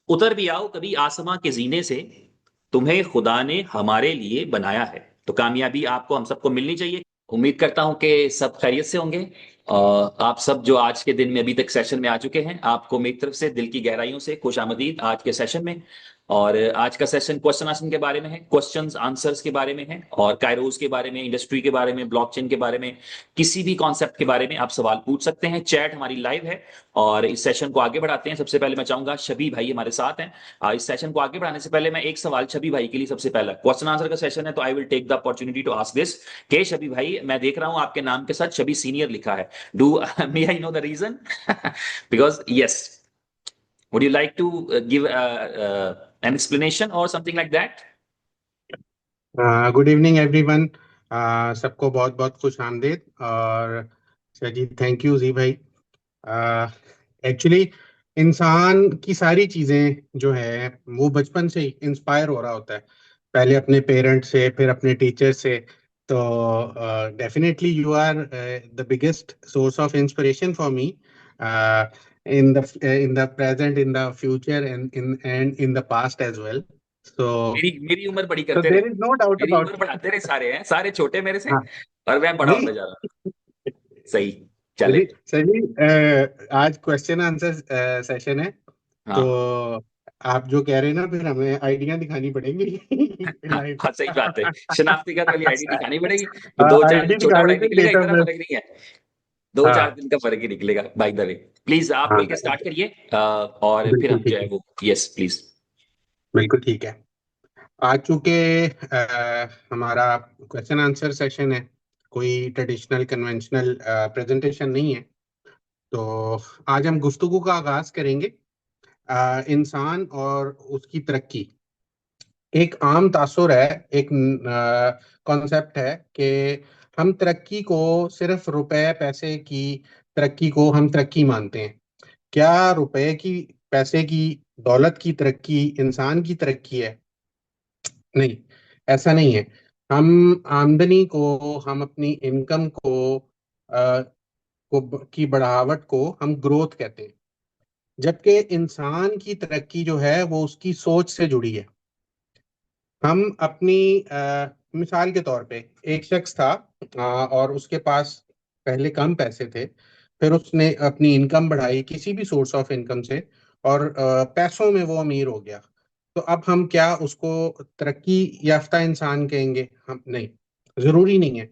उतर भी आओ कभी आसमां के जीने से, तुम्हें खुदा ने हमारे लिए बनाया है। तो कामयाबी आपको हम सबको मिलनी चाहिए। उम्मीद करता हूं कि सब खैरियत से होंगे। आप सब जो आज के दिन में अभी तक सेशन में आ चुके हैं, आपको मेरी तरफ से दिल की गहराइयों से खुश आमदीद आज के सेशन में। और आज का सेशन क्वेश्चन आंसर के बारे में है, क्वेश्चंस आंसर्स के बारे में है, और कायरोस के बारे में, इंडस्ट्री के बारे में, ब्लॉकचेन के बारे में, किसी भी कॉन्सेप्ट के बारे में आप सवाल पूछ सकते हैं। चैट हमारी लाइव है। और इस सेशन को आगे बढ़ाते हैं। सबसे पहले मैं चाहूंगा, शबी भाई हमारे साथ हैं। इस सेशन को आगे बढ़ाने से पहले मैं एक सवाल शबी भाई के लिए, सबसे पहला क्वेश्चन आंसर का सेशन है, तो I will take the opportunity to ask this. के शबी भाई, मैं देख रहा हूं आपके नाम के साथ शबी सीनियर लिखा है। Do may I know the reason? Because yes, would you like to give an explanation or something like that? Good evening everyone. सबको बहुत बहुत खुश आमदीद। और अच्छा जी, थैंक यू जी भाई। एक्चुअली इंसान की सारी चीज़ें जो है वो बचपन से ही इंस्पायर हो रहा होता है, पहले अपने पेरेंट्स से, फिर अपने टीचर से। तो definitely you are the biggest source of inspiration for me in the present, in the future, and in the past as well. So मेरी मेरी उम्र बड़ी So करते रहे। there is no doubt मेरी about उम्र बढ़ाते रहे, सारे हैं, सारे छोटे मेरे से, हाँ और मैं बड़ा होता नहीं। जा रहा। सही। चले। चलिए चलिए, आज क्वेश्चन आंसर सेशन है। तो हाँ। आप जो कह रहे हैं ना, फिर हमें आइडिया दिखानी पड़ेंगी हाँ लाइव। हाँ, सही बात है। शनाख्ती कार्ड वाली आईडी दिखानी पड़ेगी कि दो चार आईडी दिन छोटा दिखा बड़ा देते, निकलेगा, डेट ऑफ इतना बर्थ। फर्क नहीं है। दो चार हाँ दिन का फर्क ही निकलेगा बाय द वे। प्लीज आप हाँ, मिलके स्टार्ट करिए, और फिर बिल्कुल हम जो ठीक है है। वो, यस प्लीज। बिल्कुल ठीक है। आज चूंकि हमारा क्वेश्चन आंसर सेशन है, कोई ट्रेडिशनल कन्वेंशनल प्रेजेंटेशन नहीं है। तो आज हम गुफ्तगू का आगाज करेंगे इंसान और उसकी तरक्की। एक आम तासुर है, एक कॉन्सेप्ट है कि हम तरक्की को सिर्फ रुपए पैसे की तरक्की को हम तरक्की मानते हैं। क्या रुपए की, पैसे की, दौलत की तरक्की इंसान की तरक्की है? नहीं, ऐसा नहीं है। हम आमदनी को, हम अपनी इनकम की बढ़ावट को हम ग्रोथ कहते हैं। जबकि इंसान की तरक्की जो है वो उसकी सोच से जुड़ी है। हम अपनी मिसाल के तौर पे, एक शख्स था, और उसके पास पहले कम पैसे थे। फिर उसने अपनी इनकम बढ़ाई किसी भी सोर्स ऑफ इनकम से, और पैसों में वो अमीर हो गया। तो अब हम क्या उसको तरक्की याफ्ता इंसान कहेंगे? हम नहीं, जरूरी नहीं है।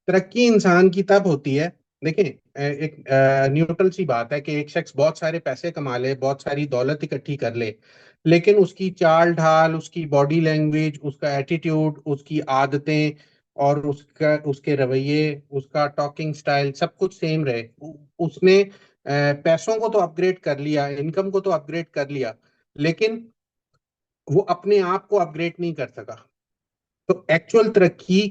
तरक्की इंसान की तब होती है, देखें, एक न्यूट्रल सी बात है कि एक शख्स बहुत सारे पैसे कमा ले, बहुत सारी दौलत इकट्ठी कर ले, लेकिन उसकी चाल ढाल, उसकी बॉडी लैंग्वेज, उसका एटीट्यूड, उसकी आदतें, और उसके रवैये, उसका टॉकिंग स्टाइल सब कुछ सेम रहे। उसने पैसों को तो अपग्रेड कर लिया, इनकम को तो अपग्रेड कर लिया, लेकिन वो अपने आप को अपग्रेड नहीं कर सका। तो एक्चुअल तरक्की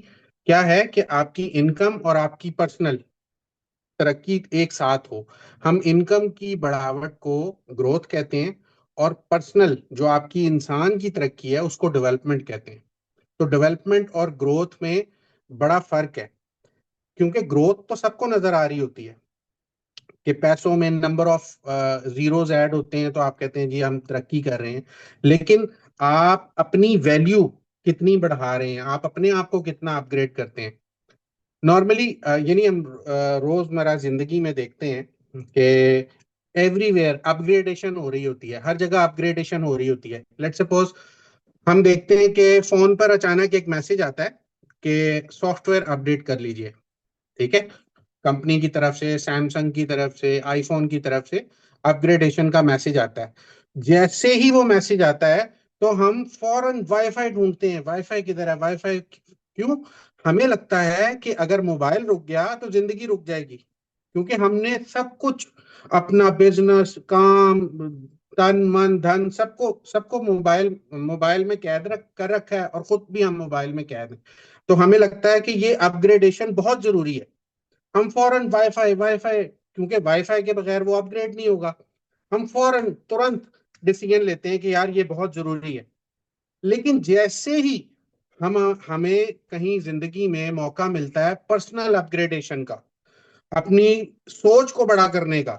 क्या है कि आपकी इनकम और आपकी पर्सनल तरक्की एक साथ हो। हम इनकम की बढ़ावट को ग्रोथ कहते हैं, और पर्सनल जो आपकी इंसान की तरक्की है उसको डेवलपमेंट कहते हैं। तो डेवलपमेंट और ग्रोथ में बड़ा फर्क है, क्योंकि ग्रोथ तो सबको नजर आ रही होती है कि पैसों में नंबर ऑफ जीरोस ऐड होते हैं, तो आप कहते हैं जी हम तरक्की कर रहे हैं। लेकिन आप अपनी वैल्यू कितनी बढ़ा रहे हैं, आप अपने आप को कितना अपग्रेड करते हैं? नॉर्मली यानी हम रोजमर्रा जिंदगी में देखते हैं कि एवरीवेयर अपग्रेडेशन हो रही होती है, हर जगह अपग्रेडेशन हो रही होती है। लेट्स सपोज हम देखते हैं कि फोन पर अचानक एक मैसेज आता है कि सॉफ्टवेयर अपडेट कर लीजिए। ठीक है, कंपनी की तरफ से, सैमसंग की तरफ से, आईफोन की तरफ से अपग्रेडेशन का मैसेज आता है। जैसे ही वो मैसेज आता है, तो हम फौरन वाईफाई ढूंढते हैं, वाईफाई किधर है, वाईफाई क्यों? हमें लगता है कि अगर मोबाइल रुक गया तो जिंदगी रुक जाएगी, क्योंकि हमने सब कुछ, अपना बिजनेस, काम, तन मन धन, सबको सबको मोबाइल मोबाइल में कैद कर रखा है, और खुद भी हम मोबाइल में कैद हैं। तो हमें लगता है कि ये अपग्रेडेशन बहुत जरूरी है। हम फौरन वाईफाई वाईफाई, क्योंकि वाईफाई के बगैर वो अपग्रेड नहीं होगा। हम फौरन तुरंत डिसीजन लेते हैं कि यार ये बहुत जरूरी है। लेकिन जैसे ही हमें कहीं जिंदगी में मौका मिलता है पर्सनल अपग्रेडेशन का, अपनी सोच को बड़ा करने का,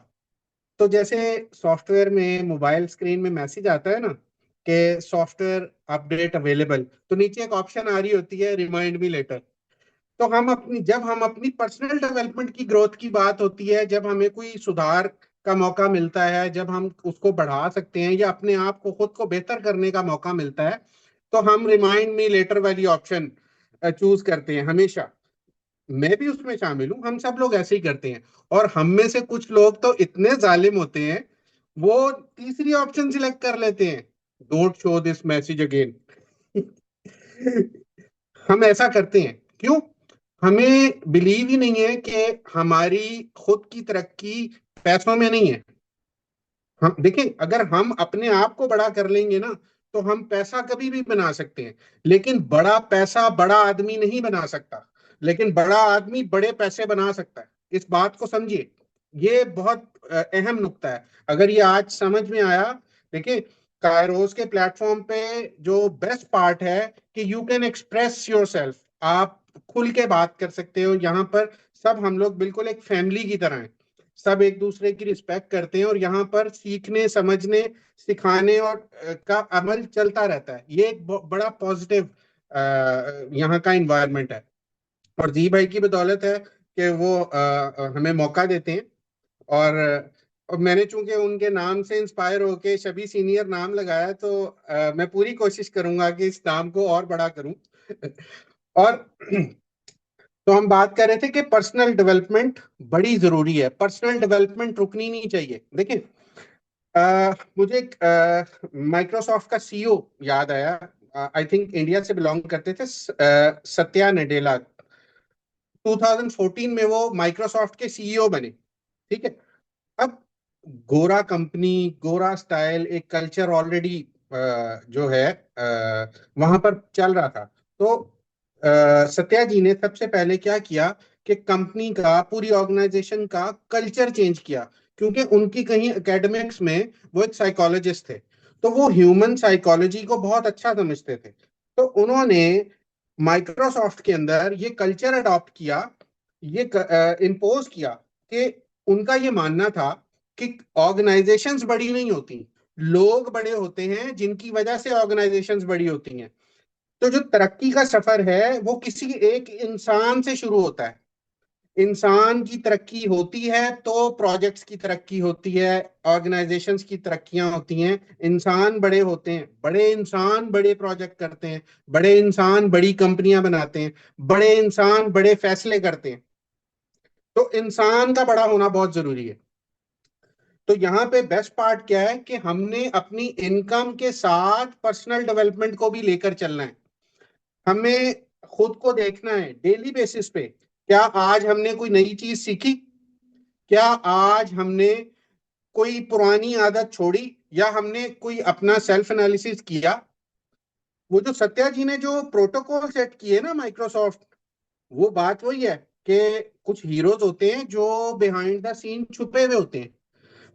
तो जैसे सॉफ्टवेयर में मोबाइल स्क्रीन में मैसेज आता है ना कि सॉफ्टवेयर अपडेट अवेलेबल, तो नीचे एक ऑप्शन आ रही होती है रिमाइंड मी लेटर। तो जब हम अपनी पर्सनल डेवलपमेंट की ग्रोथ की बात होती है, जब हमें कोई सुधार का मौका मिलता है, जब हम उसको बढ़ा सकते हैं या अपने आप को खुद को बेहतर करने का मौका मिलता है, तो हम रिमाइंड मी लेटर वाली ऑप्शन चूज करते हैं हमेशा। मैं भी उसमें शामिल हूँ, हम सब लोग ऐसे ही करते हैं। और हम में से कुछ लोग तो इतने जालिम होते हैं, वो तीसरी ऑप्शन सिलेक्ट कर लेते हैं, don't show this message again. हम ऐसा करते हैं क्यों? हमें बिलीव ही नहीं है कि हमारी खुद की तरक्की पैसों में नहीं है। हम देखें, अगर हम अपने आप को बड़ा कर लेंगे ना, तो हम पैसा कभी भी बना सकते हैं। लेकिन बड़ा पैसा बड़ा आदमी नहीं बना सकता, लेकिन बड़ा आदमी बड़े पैसे बना सकता है। इस बात को समझिए, ये बहुत अहम नुक्ता है। अगर ये आज समझ में आया, देखिए, कायरोस के प्लेटफॉर्म पे जो बेस्ट पार्ट है कि you can express your self. आप खुल के बात कर सकते हो यहाँ पर। सब हम लोग बिल्कुल एक फैमिली की तरह हैं, सब एक दूसरे की रिस्पेक्ट करते हैं, और यहाँ पर सीखने, समझने, सिखाने और का अमल चलता रहता है। ये एक बड़ा पॉजिटिव यहाँ का इन्वायरमेंट है। और जी भाई की बदौलत है कि वो हमें मौका देते हैं। और मैंने चूंकि उनके नाम से इंस्पायर होके शबी सीनियर नाम लगाया, तो मैं पूरी कोशिश करूंगा कि इस नाम को और बड़ा करूं। और तो हम बात कर रहे थे कि पर्सनल डेवलपमेंट बड़ी जरूरी है, पर्सनल डेवलपमेंट रुकनी नहीं चाहिए। देखिए, मुझे माइक्रोसॉफ्ट का सीईओ याद आया। आई थिंक इंडिया से बिलोंग करते थे, सत्या नडेला। 2014 में वो माइक्रोसॉफ्ट के सीईओ बने। ठीक है। अब गोरा कंपनी, गोरा स्टाइल, एक कल्चर ऑलरेडी जो है वहां पर चल रहा था। तो सत्या जी ने सबसे पहले क्या किया कि कंपनी का, पूरी ऑर्गेनाइजेशन का कल्चर चेंज किया। क्योंकि उनकी कहीं एकेडमिक्स में वो एक साइकोलॉजिस्ट थे, तो वो ह्यूमन साइकोलॉजी को बहुत अच्छा समझते थे। तो उन्होंने माइक्रोसॉफ्ट के अंदर ये कल्चर अडॉप्ट किया, ये इम्पोज किया कि उनका ये मानना था कि ऑर्गेनाइजेशंस बड़ी नहीं होती, लोग बड़े होते हैं, जिनकी वजह से ऑर्गेनाइजेशंस बड़ी होती हैं। तो जो तरक्की का सफर है वो किसी एक इंसान से शुरू होता है। इंसान की तरक्की होती है तो प्रोजेक्ट्स की तरक्की होती है, ऑर्गेनाइजेशंस की तरक्कियां होती हैं। इंसान बड़े होते हैं, बड़े इंसान बड़े प्रोजेक्ट करते हैं, बड़े इंसान बड़ी कंपनियां बनाते हैं, बड़े इंसान बड़े फैसले करते हैं। तो इंसान का बड़ा होना बहुत जरूरी है। तो यहाँ पे बेस्ट पार्ट क्या है कि हमने अपनी इनकम के साथ पर्सनल डेवलपमेंट को भी लेकर चलना है। हमें खुद को देखना है डेली बेसिस पे, क्या आज हमने कोई नई चीज सीखी, क्या आज हमने कोई पुरानी आदत छोड़ी, या हमने कोई अपना सेल्फ एनालिसिस किया। वो जो सत्या जी ने जो प्रोटोकॉल सेट किए ना माइक्रोसॉफ्ट, वो बात वही है कि कुछ हीरोज होते हैं जो बिहाइंड द सीन छुपे हुए होते हैं।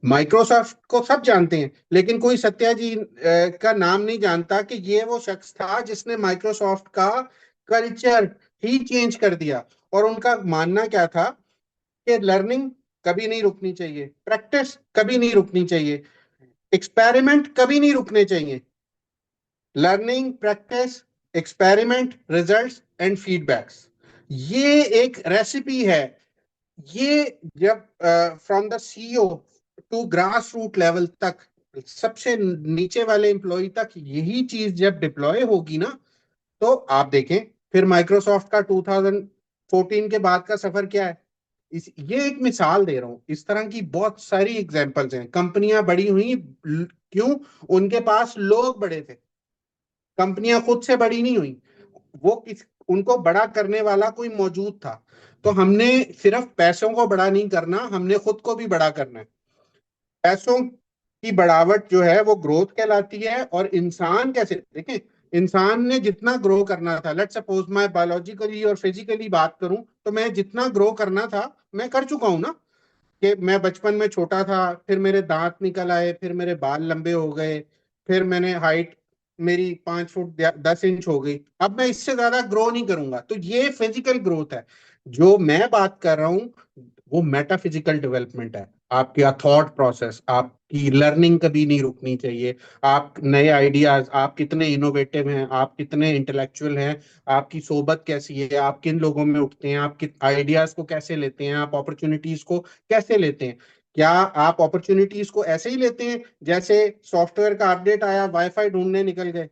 माइक्रोसॉफ्ट को सब जानते हैं, लेकिन कोई सत्या जी का नाम नहीं जानता कि ये वो शख्स था जिसने माइक्रोसॉफ्ट का कल्चर ही चेंज कर दिया। और उनका मानना क्या था कि लर्निंग कभी नहीं रुकनी चाहिए, प्रैक्टिस कभी नहीं रुकनी चाहिए, एक्सपेरिमेंट कभी नहीं रुकने चाहिए। Learning, practice, experiment, results and feedbacks, ये एक रेसिपी है। ये जब from the CEO to grass root level तक, सबसे नीचे वाले एम्प्लॉय तक यही चीज जब डिप्लॉय होगी ना, तो आप देखें फिर माइक्रोसॉफ्ट का 2014 के बाद का सफर क्या है। ये एक मिसाल दे रहा हूं, इस तरह की बहुत सारी एग्जांपल्स हैं। कंपनियां बड़ी हुई क्यों? उनके पास लोग बड़े थे। कंपनियां खुद से बड़ी नहीं हुई, वो किस उनको बड़ा करने वाला कोई मौजूद था। तो हमने सिर्फ पैसों को बड़ा नहीं करना, हमने खुद को भी बड़ा करना है। पैसों की बढ़ावट जो है वो ग्रोथ कहलाती है। और इंसान कैसे, देखें, इंसान ने जितना ग्रो करना था, लेट्स सपोज मैं बायोलॉजिकली और फिजिकली बात करूं, तो मैं जितना ग्रो करना था मैं कर चुका हूं ना। कि मैं बचपन में छोटा था, फिर मेरे दांत निकल आए, फिर मेरे बाल लंबे हो गए, फिर मैंने हाइट मेरी 5 फुट 10 इंच हो गई। अब मैं इससे ज्यादा ग्रो नहीं करूंगा। तो ये फिजिकल ग्रोथ है। जो मैं बात कर रहा हूँ वो मेटाफिजिकल डेवलपमेंट है। आपका थॉट प्रोसेस, आपकी लर्निंग कभी नहीं रुकनी चाहिए। आप नए आइडियाज, आप कितने इनोवेटिव हैं, आप कितने इंटेलेक्चुअल हैं, आपकी सोबत कैसी है, आप किन लोगों में उठते हैं, आप किन आइडियाज को कैसे लेते हैं, आप अपॉर्चुनिटीज को कैसे लेते हैं। क्या आप अपॉर्चुनिटीज को ऐसे ही लेते हैं जैसे सॉफ्टवेयर का अपडेट आया वाईफाई ढूंढने निकल गए?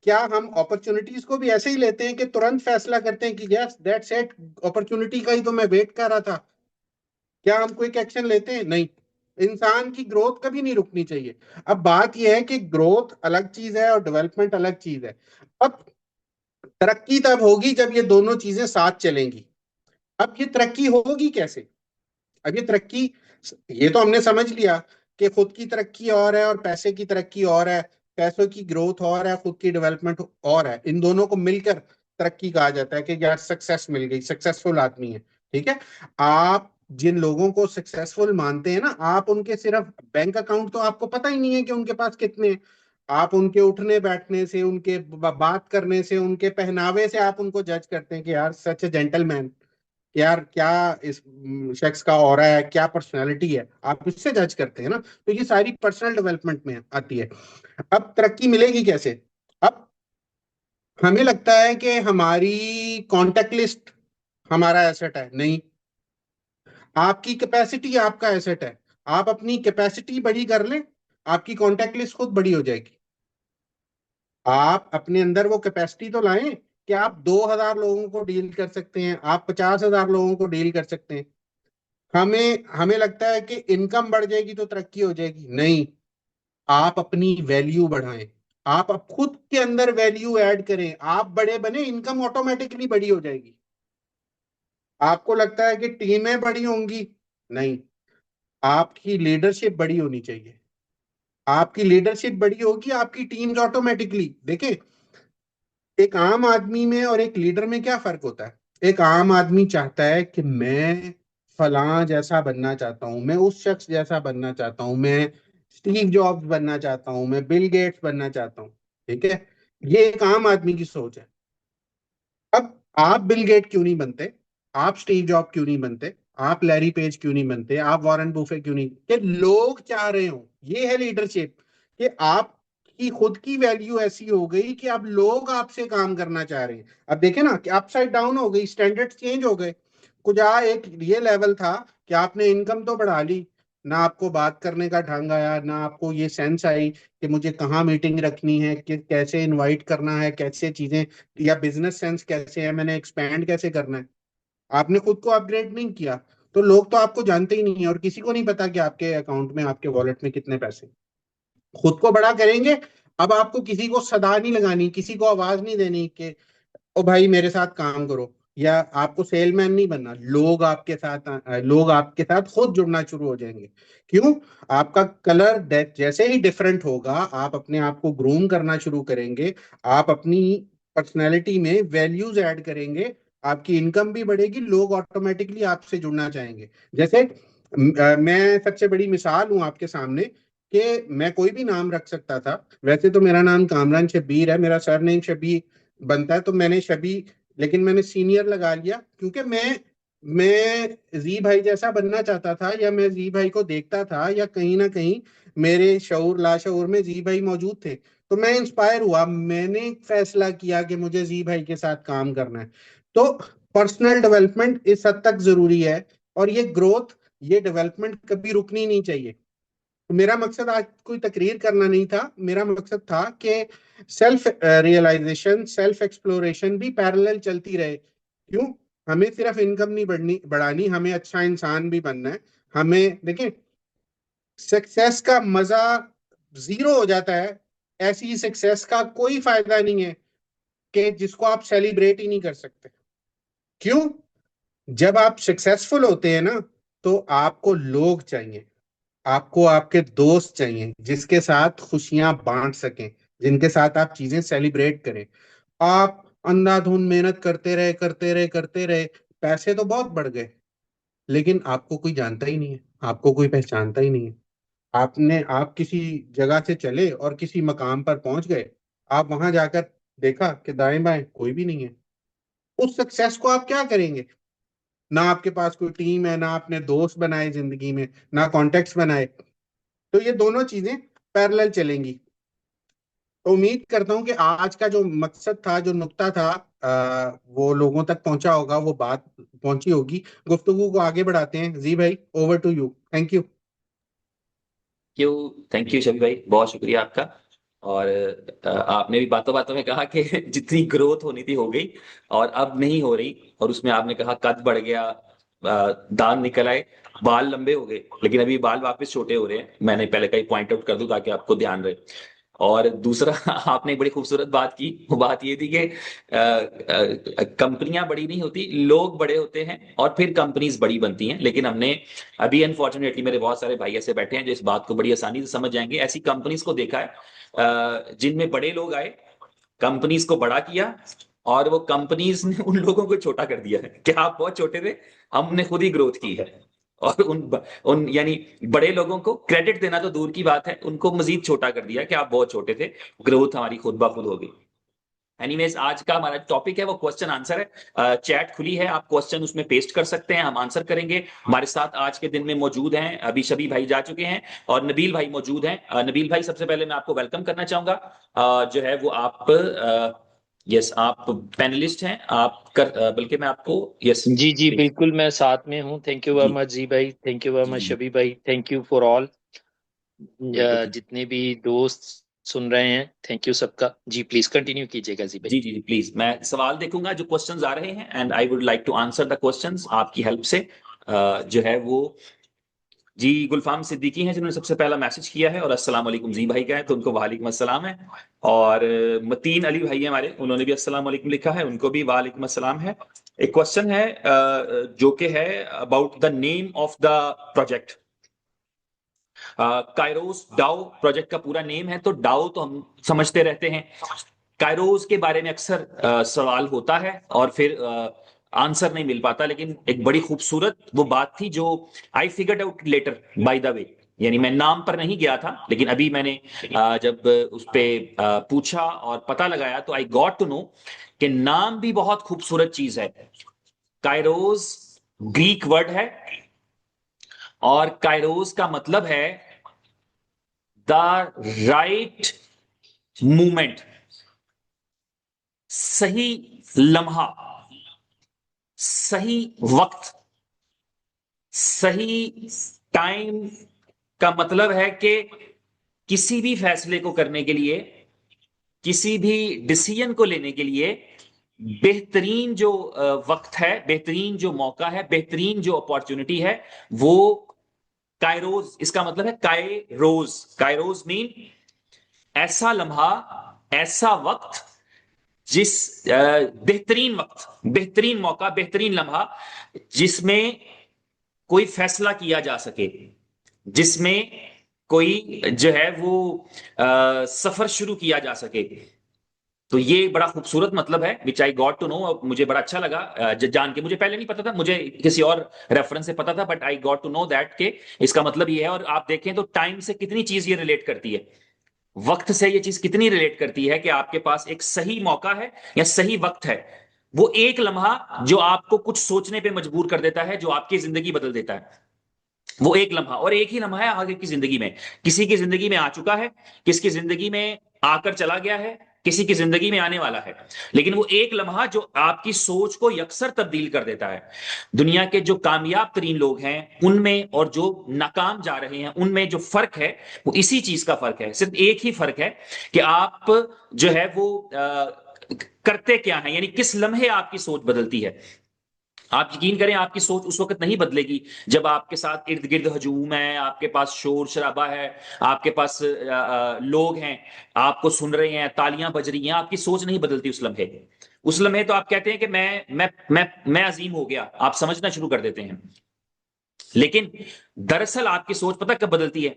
क्या हम अपॉर्चुनिटीज को भी ऐसे ही लेते हैं कि तुरंत फैसला करते हैं कि यस दैट्स इट, अपॉर्चुनिटी का ही तो मैं वेट कर रहा था? क्या हम क्विक एक्शन लेते हैं? नहीं। इंसान की ग्रोथ कभी नहीं रुकनी चाहिए। अब बात यह है कि ग्रोथ अलग चीज है और डेवलपमेंट अलग चीज है। अब तरक्की तब होगी जब ये दोनों चीजें साथ चलेंगी। अब ये तरक्की होगी कैसे? अब ये तरक्की, ये तो हमने समझ लिया कि खुद की तरक्की और है और पैसे की तरक्की और है। पैसों की ग्रोथ और है, खुद की डेवलपमेंट और है। इन दोनों को मिलकर तरक्की कहा जाता है कि यार सक्सेस मिल गई, सक्सेसफुल आदमी है। ठीक है। आप जिन लोगों को सक्सेसफुल मानते हैं ना, आप उनके सिर्फ बैंक अकाउंट तो आपको पता ही नहीं है कि उनके पास कितने हैं। आप उनके उठने बैठने से, उनके बात करने से, उनके पहनावे से आप उनको जज करते हैं कि यार सच ए जेंटलमैन, यार क्या इस शख्स का ऑरा है, क्या पर्सनालिटी है, आप इससे जज करते हैं ना। तो ये सारी पर्सनल डेवलपमेंट में आती है। अब तरक्की मिलेगी कैसे? अब हमें लगता है कि हमारी कॉन्टेक्ट लिस्ट हमारा एसेट है। नहीं, आपकी कैपेसिटी आपका एसेट है। आप अपनी कैपेसिटी बड़ी कर लें, आपकी कॉन्टेक्ट लिस्ट खुद बड़ी हो जाएगी। आप अपने अंदर वो कैपेसिटी तो लाएं कि आप 2,000 लोगों को डील कर सकते हैं, आप 50,000 लोगों को डील कर सकते हैं। हमें हमें लगता है कि इनकम बढ़ जाएगी तो तरक्की हो जाएगी। नहीं, आप अपनी वैल्यू बढ़ाएं। आप अब खुद के अंदर वैल्यू ऐड करें, आप बड़े बने, इनकम ऑटोमेटिकली बड़ी हो जाएगी। आपको लगता है कि टीमें बड़ी होंगी? नहीं, आपकी लीडरशिप बड़ी होनी चाहिए। आपकी लीडरशिप बड़ी होगी, आपकी टीम्स ऑटोमेटिकली देखें। एक आम आदमी में और एक लीडर में क्या फर्क होता है? एक आम आदमी चाहता है कि मैं फलां जैसा बनना चाहता हूं, मैं उस शख्स जैसा बनना चाहता हूं, मैं स्टीव जॉब्स बनना चाहता हूं, मैं बिल गेट्स बनना चाहता हूं। ठीक है। ये एक आम आदमी की सोच है। अब आप बिल गेट क्यों नहीं बनते? आप स्टीव जॉब क्यों नहीं बनते? आप लैरी पेज क्यों नहीं बनते? आप वॉरेन बुफे क्यों नहीं? कि लोग चाह रहे हो। ये है लीडरशिप, कि आपकी खुद की वैल्यू ऐसी हो गई कि अब लोग आपसे काम करना चाह रहे हैं। अब देखे ना कि अपसाइड डाउन हो गई, स्टैंडर्ड्स चेंज हो गए। कुछ एक ये लेवल था कि आपने इनकम तो बढ़ा ली, ना आपको बात करने का ढंग आया, ना आपको ये सेंस आई कि मुझे कहाँ मीटिंग रखनी है, कि कैसे इनवाइट करना है, कैसे चीजें, या बिजनेस सेंस कैसे है, मैंने एक्सपैंड कैसे करना है। आपने खुद को अपग्रेड नहीं किया, तो लोग तो आपको जानते ही नहीं है और किसी को नहीं पता कि आपके अकाउंट में, आपके वॉलेट में कितने पैसे हैं। खुद को बड़ा करेंगे। अब आपको किसी को सदा नहीं लगानी, किसी को आवाज नहीं देनी कि ओ भाई मेरे साथ काम करो, या आपको सेलमैन नहीं बनना। लोग आपके साथ खुद जुड़ना शुरू हो जाएंगे। क्यों? आपका कलर जैसे ही डिफरेंट होगा, आप अपने आप को ग्रूम करना शुरू करेंगे, आप अपनी पर्सनैलिटी में वैल्यूज ऐड करेंगे, आपकी इनकम भी बढ़ेगी, लोग ऑटोमेटिकली आपसे जुड़ना चाहेंगे। जैसे मैं सबसे बड़ी मिसाल हूं आपके सामने कि मैं कोई भी नाम रख सकता था। वैसे तो मेरा नाम कामरान शब्बीर है, मेरा सरनेम शबीर बनता है, तो मैंने शबी, लेकिन मैंने सीनियर लगा लिया क्योंकि मैं जी भाई जैसा बनना चाहता था, या मैं जी भाई को देखता था, या कहीं ना कहीं मेरे शऊर लाशऊर में जी भाई मौजूद थे। तो मैं इंस्पायर हुआ, मैंने एक फैसला किया कि मुझे जी भाई के साथ काम करना है। तो पर्सनल डेवलपमेंट इस हद तक जरूरी है। और ये ग्रोथ, ये डेवलपमेंट कभी रुकनी नहीं चाहिए। मेरा मकसद आज कोई तकरीर करना नहीं था, मेरा मकसद था कि सेल्फ रियलाइजेशन, सेल्फ एक्सप्लोरेशन भी पैरेलल चलती रहे। क्यों? हमें सिर्फ इनकम नहीं बढ़ानी, हमें अच्छा इंसान भी बनना है। हमें देखें, सक्सेस का मजा जीरो हो जाता है। ऐसी सक्सेस का कोई फायदा नहीं है कि जिसको आप सेलिब्रेट ही नहीं कर सकते। क्यों? जब आप सक्सेसफुल होते हैं ना, तो आपको लोग चाहिए, आपको आपके दोस्त चाहिए जिसके साथ खुशियां बांट सकें, जिनके साथ आप चीजें सेलिब्रेट करें। आप अंधाधुंध मेहनत करते रहे, पैसे तो बहुत बढ़ गए, लेकिन आपको कोई जानता ही नहीं है, आपको कोई पहचानता ही नहीं है। आप किसी जगह से चले और किसी मकाम पर पहुंच गए, आप वहां जाकर देखा कि दाएं बाएं कोई भी नहीं है। उस सक्सेस को आप क्या करेंगे? ना आपके पास कोई टीम है, ना आपने दोस्त बनाए जिंदगी में, ना कॉन्टेक्ट्स बनाए। तो ये दोनों चीजें पैरेलल चलेंगी। तो उम्मीद करता हूँ कि आज का जो मकसद था, जो नुक्ता था, वो लोगों तक पहुंचा होगा, वो बात पहुंची होगी। गुफ्तगू को आगे बढ़ाते हैं। जी भाई, over to you. Thank you. क्यों, थैंक यू शबी भाई, बहुत शुक्रिया आपका। और आपने भी बातों बातों में कहा कि जितनी ग्रोथ होनी थी हो गई और अब नहीं हो रही। और उसमें आपने कहा कद बढ़ गया, दांत निकल आए, बाल लंबे हो गए, लेकिन अभी बाल वापस छोटे हो रहे हैं। मैंने पहले का ही पॉइंट आउट कर दूं ताकि आपको ध्यान रहे। और दूसरा आपने एक बड़ी खूबसूरत बात की, वो बात ये थी कि कंपनियां बड़ी नहीं होती, लोग बड़े होते हैं और फिर कंपनीज बड़ी बनती हैं। लेकिन हमने अभी अनफॉर्चुनेटली, मेरे बहुत सारे भाई ऐसे बैठे हैं जो इस बात को बड़ी आसानी से समझ जाएंगे, ऐसी कंपनीज को देखा है जिनमें बड़े लोग आए, कंपनीज को बड़ा किया, और वो कंपनीज ने उन लोगों को छोटा कर दिया है कि आप बहुत छोटे थे, हमने खुद ही ग्रोथ की है। और उन यानी बड़े लोगों को क्रेडिट देना तो दूर की बात है, उनको मजीद छोटा कर दिया कि आप बहुत छोटे थे, ग्रोथ हमारी खुद ब खुद हो गई। एनीवेज, आज का हमारा टॉपिक है वो क्वेश्चन आंसर है। चैट खुली है, आप क्वेश्चन उसमें पेस्ट कर सकते हैं, हम आंसर करेंगे। हमारे साथ आज के दिन में मौजूद हैं, अभी शबी भाई जा चुके हैं और नबील भाई मौजूद हैं। नबील भाई, सबसे पहले मैं आपको वेलकम करना चाहूंगा। जो है वो आप, यस, आप पैनलिस्ट हैं, आप कर, बल्कि मैं आपको, यस जी जी प्लीज। बिल्कुल, मैं साथ में हूँ। Thank you very ji much ji भाई, thank you very ji much ji, Shabi भाई, थैंक यू फॉर ऑल। बिल्कुल। जितने भी दोस्त सुन रहे हैं, थैंक यू सबका। जी प्लीज कंटिन्यू कीजिएगा जी भाई। जी जी जी, प्लीज, मैं सवाल देखूंगा जो क्वेश्चंस आ रहे हैं and I would like to answer the questions आपकी हेल्प से। जो है वो, जी गुलफाम सिद्दीकी हैं जिन्होंने सबसे पहला मैसेज किया है, और अस्सलाम वालेकुम जी भाई का है तो उनको वालेकुम अस्सलाम है। और मतीन अली भाई है हमारे, उन्होंने भी अस्सलाम वालेकुम लिखा है, उनको भी वालेकुम अस्सलाम है। एक क्वेश्चन है जो कि है about the name of the project. Kairos DAO project का पूरा नेम है, तो डाओ तो हम समझते रहते हैं, काइरोस के बारे में अक्सर सवाल होता है और फिर आंसर नहीं मिल पाता। लेकिन एक बड़ी खूबसूरत वो बात थी जो I figured out later by the way, यानी मैं नाम पर नहीं गया था, लेकिन अभी मैंने जब उस पे पूछा और पता लगाया तो आई गॉट टू नो कि नाम भी बहुत खूबसूरत चीज है। काइरोस ग्रीक वर्ड है और काइरोस का मतलब है द राइट मूवमेंट, सही लम्हा, सही वक्त, सही टाइम का मतलब है कि किसी भी फैसले को करने के लिए, किसी भी डिसीजन को लेने के लिए बेहतरीन जो वक्त है, बेहतरीन जो मौका है, बेहतरीन जो अपॉर्चुनिटी है, वो काइरोज, इसका मतलब है काइरोज। काइरोज मीन ऐसा लम्हा, ऐसा वक्त, जिस बेहतरीन वक्त, बेहतरीन मौका, बेहतरीन लम्हा जिसमें कोई फैसला किया जा सके, जिसमें कोई जो है वो सफर शुरू किया जा सके। तो ये बड़ा खूबसूरत मतलब है विच आई गॉट टू नो, मुझे बड़ा अच्छा लगा जान के। मुझे पहले नहीं पता था, मुझे किसी और रेफरेंस से पता था, but I got to know that के इसका मतलब ये है। और आप देखें तो टाइम से कितनी चीज ये रिलेट करती है, वक्त से ये चीज कितनी रिलेट करती है कि आपके पास एक सही मौका है या सही वक्त है, वो एक लम्हा जो आपको कुछ सोचने पे मजबूर कर देता है, जो आपकी जिंदगी बदल देता है। वो एक लम्हा, और एक ही लम्हा है आगे की जिंदगी में, किसी की जिंदगी में आ चुका है, किसकी जिंदगी में आकर चला गया है, किसी की जिंदगी में आने वाला है। लेकिन वो एक लम्हा जो आपकी सोच को यकसर तब्दील कर देता है। दुनिया के जो कामयाब तरीन लोग हैं उनमें और जो नाकाम जा रहे हैं उनमें जो फर्क है, वो इसी चीज का फर्क है। सिर्फ एक ही फर्क है कि आप जो है वो करते क्या है, यानी किस लम्हे आपकी सोच बदलती है। आप यकीन करें, आपकी सोच उस वक्त नहीं बदलेगी जब आपके साथ इर्द गिर्द हजूम है, आपके पास शोर शराबा है, आपके पास लोग हैं, आपको सुन रहे हैं, तालियां बज रही हैं। आपकी सोच नहीं बदलती उस लम्हे। उस लम्हे तो आप कहते हैं कि मैं अजीम हो गया, आप समझना शुरू कर देते हैं। लेकिन दरअसल आपकी सोच पता कब बदलती है?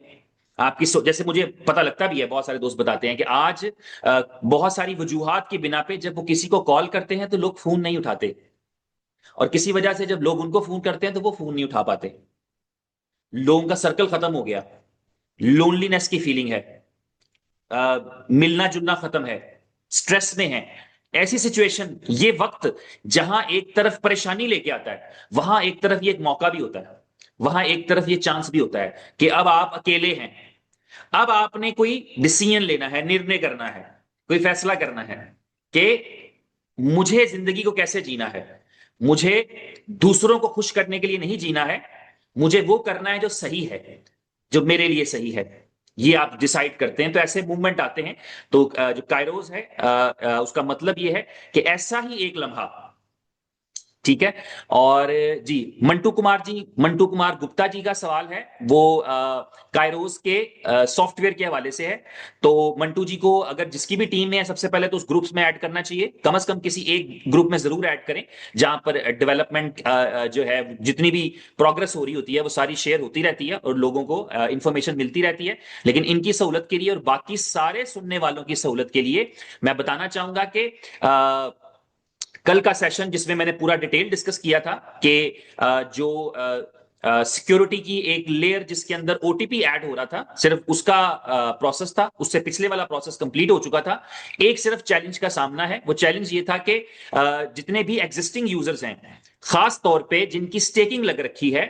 आपकी सोच, जैसे मुझे पता लगता भी है, बहुत सारे दोस्त बताते हैं कि आज बहुत सारी वजूहात की बिना पे जब वो किसी को कॉल करते हैं तो लोग फोन नहीं उठाते, और किसी वजह से जब लोग उनको फोन करते हैं तो वो फोन नहीं उठा पाते। लोगों का सर्कल खत्म हो गया, लोनलीनेस की फीलिंग है, मिलना जुलना खत्म है, स्ट्रेस में है। ऐसी सिचुएशन, ये वक्त जहां एक तरफ परेशानी लेके आता है, वहां एक तरफ ये एक मौका भी होता है, वहां एक तरफ ये चांस भी होता है कि अब आप अकेले हैं, अब आपने कोई डिसीजन लेना है, निर्णय करना है, कोई फैसला करना है कि मुझे जिंदगी को कैसे जीना है। मुझे दूसरों को खुश करने के लिए नहीं जीना है, मुझे वो करना है जो सही है, जो मेरे लिए सही है। ये आप डिसाइड करते हैं, तो ऐसे मूवमेंट आते हैं। तो जो काइरोस है, उसका मतलब ये है कि ऐसा ही एक लम्हा, ठीक है। और जी, मंटू कुमार गुप्ता जी का सवाल है, वो काइरोस के सॉफ्टवेयर के हवाले से है। तो मंटू जी को अगर जिसकी भी टीम में है, सबसे पहले तो उस ग्रुप्स में ऐड करना चाहिए, कम से कम किसी एक ग्रुप में जरूर ऐड करें, जहां पर डेवलपमेंट जो है, जितनी भी प्रोग्रेस हो रही होती है वो सारी शेयर होती रहती है और लोगों को इंफॉर्मेशन मिलती रहती है। लेकिन इनकी सहूलत के लिए और बाकी सारे सुनने वालों की सहूलत के लिए मैं बताना चाहूंगा कि कल का सेशन जिसमें मैंने पूरा डिटेल डिस्कस किया था कि जो सिक्योरिटी की एक लेयर जिसके अंदर ओटीपी ऐड हो रहा था, सिर्फ उसका प्रोसेस था, उससे पिछले वाला प्रोसेस कंप्लीट हो चुका था। एक सिर्फ चैलेंज का सामना है, वो चैलेंज ये था कि जितने भी एग्जिस्टिंग यूजर्स हैं, खास तौर पे जिनकी स्टेकिंग लग रखी है,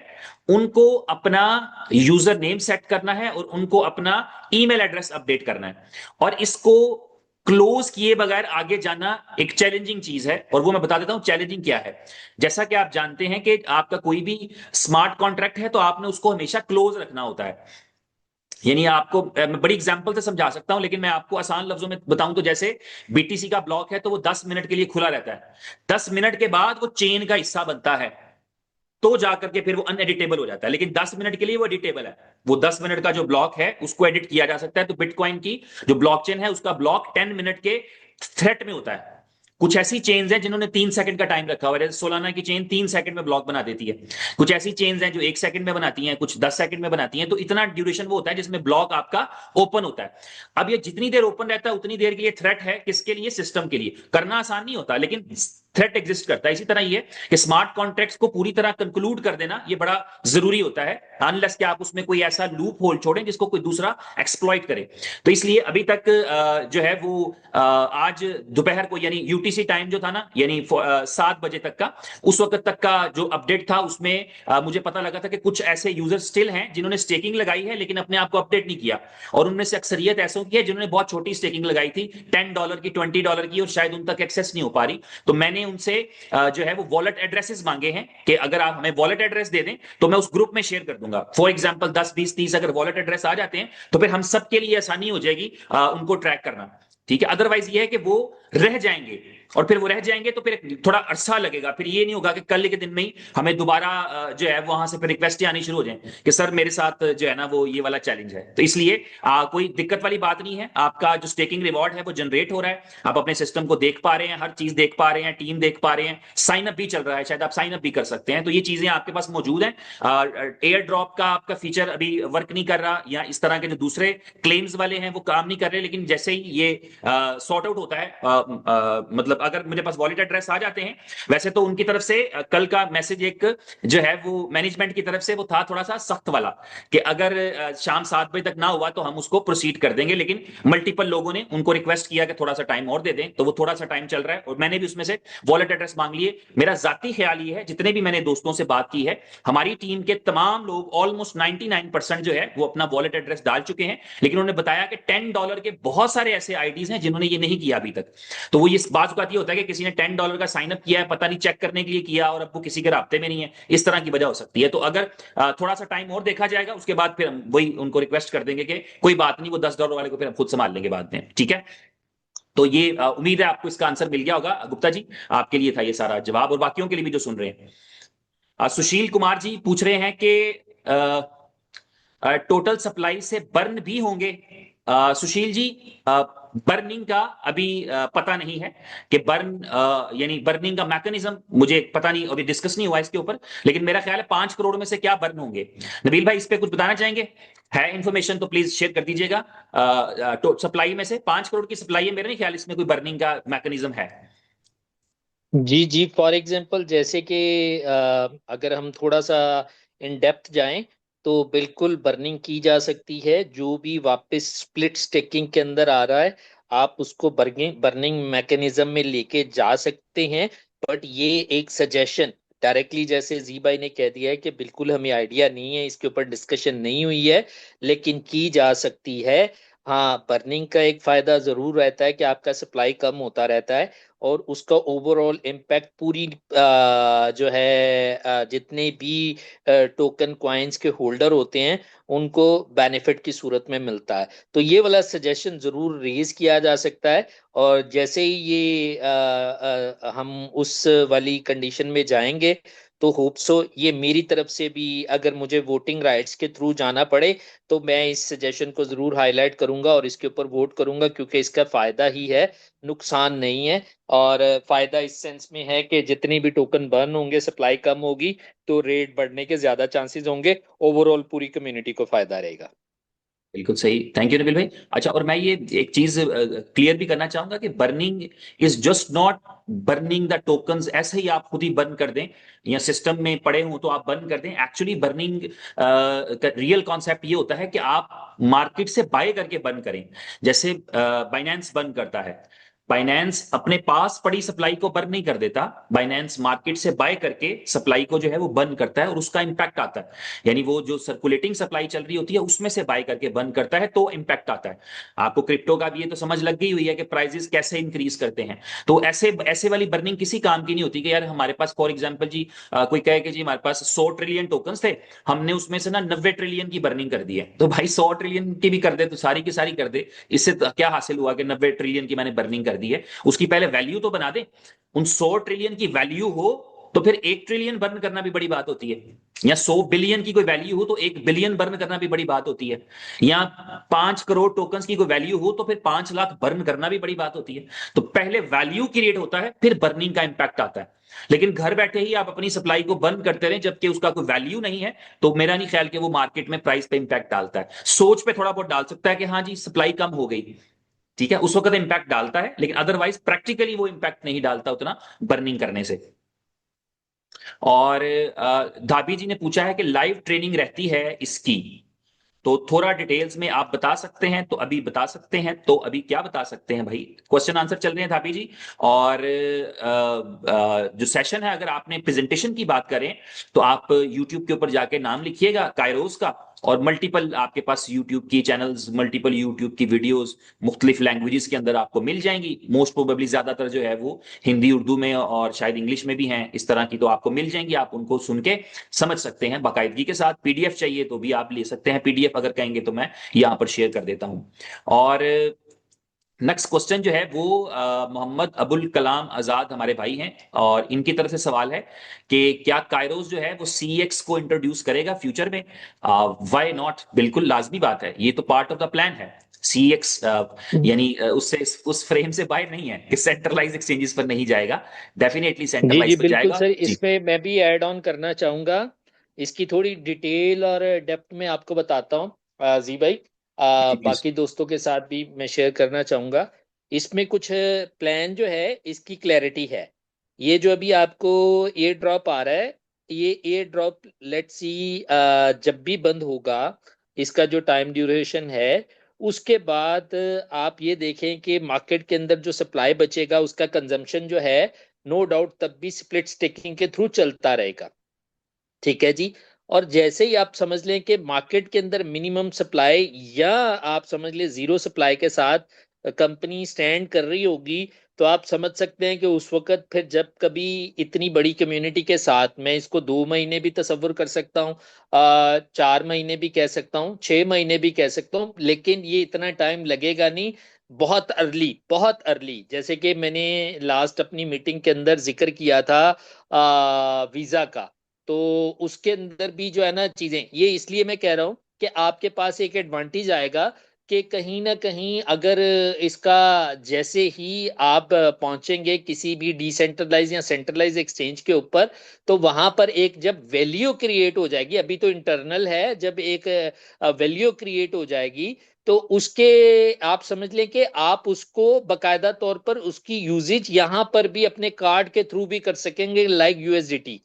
उनको अपना यूजर नेम सेट करना है और उनको अपना ईमेल एड्रेस अपडेट करना है। और इसको क्लोज किए बगैर आगे जाना एक चैलेंजिंग चीज है, और वो मैं बता देता हूं चैलेंजिंग क्या है। जैसा कि आप जानते हैं कि आपका कोई भी स्मार्ट कॉन्ट्रैक्ट है तो आपने उसको हमेशा क्लोज रखना होता है। यानी आपको मैं बड़ी एग्जांपल से समझा सकता हूं, लेकिन मैं आपको आसान लफ्जों में बताऊं तो जैसे बीटीसी का ब्लॉक है तो वो 10 मिनट के लिए खुला रहता है, 10 मिनट के बाद वो चेन का हिस्सा बनता है, तो जाकर के फिर वो अनएडिटेबल हो जाता है। लेकिन 10 मिनट के लिए वो एडिटेबल है। वो 10 मिनट का जो ब्लॉक है उसको एडिट किया जा सकता है। तो बिटकॉइन की जो ब्लॉकचेन है उसका ब्लॉक 10 मिनट के थ्रेट में होता है। कुछ ऐसी चेन्स हैं जिन्होंने 3 सेकंड का टाइम रखा हुआ है, जैसे सोलाना की चेन 3 सेकंड में ब्लॉक बना देती है। कुछ ऐसी चेन्स हैं जो 1 सेकंड में बनाती हैं, कुछ 10 सेकंड में बनाती हैं। तो इतना ड्यूरेशन वो होता है जिसमें ब्लॉक आपका ओपन होता है। अब ये जितनी देर ओपन रहता है उतनी देर के लिए थ्रेट है, किसके लिए? सिस्टम के लिए। करना आसान नहीं होता, लेकिन थ्रेट एग्जिस्ट करता है। इसी तरह ये कि स्मार्ट कॉन्ट्रैक्ट्स को पूरी तरह कंक्लूड कर देना ये बड़ा जरूरी होता है, अनलेस कि आप उसमें कोई ऐसा लूप होल छोड़ें जिसको कोई दूसरा एक्सप्लॉइट करे। तो इसलिए अभी तक जो है वो आज दोपहर को, यानी यूटीसी टाइम जो था ना, यानी 7 बजे तक का, उस वक्त तक का जो अपडेट था उसमें मुझे पता लगा था कि कुछ ऐसे यूजर स्टिल हैं जिन्होंने स्टेकिंग लगाई है लेकिन अपने आप को अपडेट नहीं किया। और उनमें से अक्सरियत ऐसों की है जिन्होंने बहुत छोटी स्टेकिंग लगाई थी, $10 की, $20 की, और शायद उन तक एक्सेस नहीं हो पा रही। तो मैंने उनसे जो है वो वॉलेट एड्रेसेस मांगे हैं कि अगर आप हमें वॉलेट एड्रेस दे दें तो मैं उस ग्रुप में शेयर कर दूंगा। फॉर एग्जांपल 10, 20, 30 अगर वॉलेट एड्रेस आ जाते हैं तो फिर हम सबके लिए आसानी हो जाएगी उनको ट्रैक करना। ठीक है, अदरवाइज ये है कि वो रह जाएंगे, और फिर वो रह जाएंगे तो फिर थोड़ा अरसा लगेगा। फिर ये नहीं होगा कि कल के दिन में ही हमें दोबारा जो है वहां से फिर रिक्वेस्ट आनी शुरू हो जाए कि सर मेरे साथ जो है ना वो ये वाला चैलेंज है। तो इसलिए कोई दिक्कत वाली बात नहीं है। आपका जो स्टेकिंग रिवॉर्ड है वो जनरेट हो रहा है, आप अपने सिस्टम को देख पा रहे हैं, हर चीज देख पा रहे हैं, टीम देख पा रहे हैं, साइन अप भी चल रहा है, शायद आप साइन अप भी कर सकते हैं। तो ये चीजें आपके पास मौजूद हैं। एयर ड्रॉप का आपका फीचर अभी वर्क नहीं कर रहा, या इस तरह के जो दूसरे क्लेम्स वाले हैं वो काम नहीं कर रहे, लेकिन जैसे ही ये सॉर्ट आउट होता है, मतलब अगर मेरे पास वॉलेट एड्रेस आ जाते हैं, वैसे तो उनकी तरफ से कल का मैसेज एक जो है वो मैनेजमेंट की तरफ से वो था थोड़ा सा सख्त वाला कि अगर शाम 7 बजे तक ना हुआ तो हम उसको प्रोसीड कर देंगे। लेकिन मल्टीपल लोगों ने उनको रिक्वेस्ट किया कि थोड़ा सा टाइम और दे दें, तो वो थोड़ा सा टाइम चल रहा है, और मैंने भी उसमें से वॉलेट एड्रेस मांग लिए। मेरा जाती ख्याल ये है, जितने भी मैंने दोस्तों से बात की है, हमारी टीम के तमाम लोग ऑलमोस्ट 99% जो है वो अपना वॉलेट एड्रेस डाल चुके हैं। लेकिन उन्होंने बताया कि $10 के बहुत सारे ऐसे आईडीज हैं जिन्होंने ये नहीं किया अभी तक। तो वो इस बात का होता है कि किसी ने $10 का साइन अप किया है, पता नहीं चेक करने के लिए किया, और अब वो किसी के राब्ते में नहीं है, इस तरह की वजह हो सकती है। तो अगर थोड़ा सा टाइम और देखा जाएगा, उसके बाद फिर हम वही उनको रिक्वेस्ट कर देंगे कि कोई बात नहीं, वो $10 वाले को फिर हम खुद संभाल लेंगे बाद में। ठीक है, तो ये उम्मीद है आपको इसका आंसर मिल गया होगा। गुप्ता जी, आपके लिए था ये सारा जवाब, और बाकियों के लिए भी जो सुन रहे हैं। सुशील कुमार जी पूछ रहे हैं कि टोटल सप्लाई से बर्न भी होंगे। सुशील जी, बर्निंग का अभी पता नहीं है कि यानी बर्निंग का मैकेनिज्म मुझे पता नहीं, अभी डिस्कस नहीं हुआ इसके ऊपर, लेकिन मेरा ख्याल है 5 करोड़ में से क्या बर्न होंगे। नबील भाई, इस पे कुछ बताना चाहेंगे? है इंफॉर्मेशन तो प्लीज शेयर कर दीजिएगा। तो सप्लाई में से 5 करोड़ की सप्लाई है, मेरे नहीं ख्याल इसमें कोई बर्निंग का मैकेनिज्म है। जी जी, फॉर एग्जांपल जैसे कि अगर हम थोड़ा सा इन डेप्थ जाएं तो बिल्कुल बर्निंग की जा सकती है। जो भी वापस स्प्लिट स्टेकिंग के अंदर आ रहा है, आप उसको बर्निंग मैकेनिज्म में लेके जा सकते हैं। बट ये एक सजेशन डायरेक्टली, जैसे जी भाई ने कह दिया है कि बिल्कुल हमें आइडिया नहीं है, इसके ऊपर डिस्कशन नहीं हुई है, लेकिन की जा सकती है। हाँ, बर्निंग का एक फायदा जरूर रहता है कि आपका सप्लाई कम होता रहता है, और उसका ओवरऑल इम्पैक्ट पूरी जो है जितने भी टोकन कॉइन्स के होल्डर होते हैं उनको बेनिफिट की सूरत में मिलता है। तो ये वाला सजेशन जरूर रेज किया जा सकता है। और जैसे ही ये हम उस वाली कंडीशन में जाएंगे, तो होप सो ये मेरी तरफ से भी, अगर मुझे वोटिंग राइट्स के थ्रू जाना पड़े, तो मैं इस सजेशन को जरूर हाईलाइट करूंगा और इसके ऊपर वोट करूंगा, क्योंकि इसका फायदा ही है, नुकसान नहीं है। और फायदा इस सेंस में है कि जितनी भी टोकन बर्न होंगे, सप्लाई कम होगी, तो रेट बढ़ने के ज्यादा चांसेस होंगे। ओवरऑल पूरी कम्युनिटी को फायदा रहेगा। बिल्कुल सही, थैंक यू नबील भाई। अच्छा, और मैं ये एक चीज क्लियर भी करना चाहूंगा कि burning is just not burning the tokens, ऐसे ही आप खुद ही बर्न कर दें या सिस्टम में पड़े हों तो आप बर्न कर दें। एक्चुअली बर्निंग का रियल कॉन्सेप्ट ये होता है कि आप मार्केट से बाय करके बर्न करें। जैसे बाइनेंस बर्न करता है, बाइनेंस अपने पास पड़ी सप्लाई को बर्न नहीं कर देता, बाइनेंस मार्केट से बाय करके सप्लाई को जो है वो बर्न करता है और उसका इंपैक्ट आता है। यानी वो जो सर्कुलेटिंग सप्लाई चल रही होती है उसमें से बाय करके बर्न करता है तो इंपैक्ट आता है। आपको क्रिप्टो का भी ये तो समझ लग गई हुई है कि प्राइसेस कैसे इंक्रीज करते हैं। तो ऐसे ऐसे वाली बर्निंग किसी काम की नहीं होती कि यार हमारे पास फॉर एग्जांपल जी कोई कहे कि जी हमारे पास 100 ट्रिलियन टोकन्स थे, हमने उसमें से ना 90 ट्रिलियन की बर्निंग कर दी है। तो भाई 100 ट्रिलियन की भी कर दे तो सारी की सारी कर दे, इससे तो क्या हासिल हुआ कि 90 ट्रिलियन की मैंने बर्निंग कर दी है। उसकी पहले वैल्यू तो बना दे। उन 100 ट्रिलियन की वैल्यू हो तो फिर 1 ट्रिलियन बर्न करना भी बड़ी बात होती है, या 100 बिलियन की कोई वैल्यू हो तो 1 बिलियन बर्न करना भी बड़ी बात होती है, या 5 करोड़ टोकन्स की कोई वैल्यू हो तो फिर 5 लाख बर्न करना भी बड़ी बात होती है। तो पहले वैल्यू क्रिएट होता है, फिर बर्निंग का इंपैक्ट आता है। लेकिन घर बैठे ही आप अपनी सप्लाई को बंद करते रहे जबकि उसका कोई वैल्यू नहीं है, तो मेरा नहीं ख्याल कि वो मार्केट में प्राइस पे इंपैक्ट डालता है। सोच पे थोड़ा बहुत डाल सकता है कि हाँ जी सप्लाई कम हो गई, ठीक है, उस वक्त इंपैक्ट डालता है, लेकिन अदरवाइज प्रैक्टिकली वो इंपैक्ट नहीं डालता उतना बर्निंग करने से। और धाबी जी ने पूछा है कि लाइव ट्रेनिंग रहती है इसकी, तो थोड़ा डिटेल्स में आप बता सकते हैं तो अभी बता सकते हैं, तो अभी क्या बता सकते हैं भाई? क्वेश्चन आंसर चल रहे हैं धाबी जी। और जो सेशन है, अगर आपने प्रेजेंटेशन की बात करें तो आप यूट्यूब के ऊपर जाके नाम लिखिएगा कायरोस का, और मल्टीपल आपके पास यूट्यूब की चैनल्स, मल्टीपल यूट्यूब की वीडियोस मुख्तलिफ लैंग्वेजेस के अंदर आपको मिल जाएंगी। मोस्ट प्रोबेबली ज्यादातर जो है वो हिंदी उर्दू में और शायद इंग्लिश में भी हैं इस तरह की, तो आपको मिल जाएंगी, आप उनको सुन के समझ सकते हैं बाकायदगी के साथ। पीडीएफ चाहिए तो भी आप ले सकते हैं, पीडीएफ अगर कहेंगे तो मैं यहाँ पर शेयर कर देता हूँ। और नेक्स्ट क्वेश्चन जो है वो मोहम्मद अबुल कलाम आजाद हमारे भाई हैं, और इनकी तरफ से सवाल है कि क्या कायरोस जो है वो सीएक्स को इंट्रोड्यूस करेगा फ्यूचर में? व्हाई नॉट, बिल्कुल लाजमी बात है, ये तो पार्ट ऑफ द प्लान है। सीएक्स यानी उससे उस फ्रेम से बाहर नहीं है कि सेंट्रलाइज एक्सचेंजेस पर नहीं जाएगा, डेफिनेटली जी जी सेंट्रलाइज पर बिल्कुल जाएगा सर, जी। इसमें मैं भी ऐड ऑन करना चाहूंगा। इसकी थोड़ी डिटेल और डेप्थ में आपको बताता हूँ जी भाई। जी प्लीज। बाकी दोस्तों के साथ भी मैं शेयर करना चाहूंगा। इसमें कुछ प्लान जो है, इसकी क्लैरिटी है। ये जो अभी आपको एयर ड्रॉप आ रहा है, ये एयर ड्रॉप लेट्स सी जब भी बंद होगा, इसका जो टाइम ड्यूरेशन है, उसके बाद आप ये देखें कि मार्केट के अंदर जो सप्लाई बचेगा उसका कंजम्पशन जो है, नो डाउट तब भी स्प्लिट स्टेकिंग के थ्रू चलता रहेगा। ठीक है जी। और जैसे ही आप समझ लें कि मार्केट के अंदर मिनिमम सप्लाई, या आप समझ लें जीरो सप्लाई के साथ कंपनी स्टैंड कर रही होगी, तो आप समझ सकते हैं कि उस वक्त फिर जब कभी इतनी बड़ी कम्युनिटी के साथ, मैं इसको 2 महीने भी तस्वुर कर सकता हूँ, 4 महीने भी कह सकता हूँ, 6 महीने भी कह सकता हूँ, लेकिन ये इतना टाइम लगेगा नहीं। बहुत अर्ली, बहुत अर्ली, जैसे कि मैंने लास्ट अपनी मीटिंग के अंदर जिक्र किया था वीजा का, तो उसके अंदर भी जो है ना चीजें, ये इसलिए मैं कह रहा हूं कि आपके पास एक एडवांटेज आएगा कि कहीं ना कहीं अगर इसका, जैसे ही आप पहुंचेंगे किसी भी डिसेंट्रलाइज या सेंट्रलाइज एक्सचेंज के ऊपर, तो वहां पर एक जब वैल्यू क्रिएट हो जाएगी, अभी तो इंटरनल है, जब एक वैल्यू क्रिएट हो जाएगी, तो उसके, आप समझ लें कि आप उसको बकायदा तौर पर उसकी यूजेज यहां पर भी अपने कार्ड के थ्रू भी कर सकेंगे, like USDT.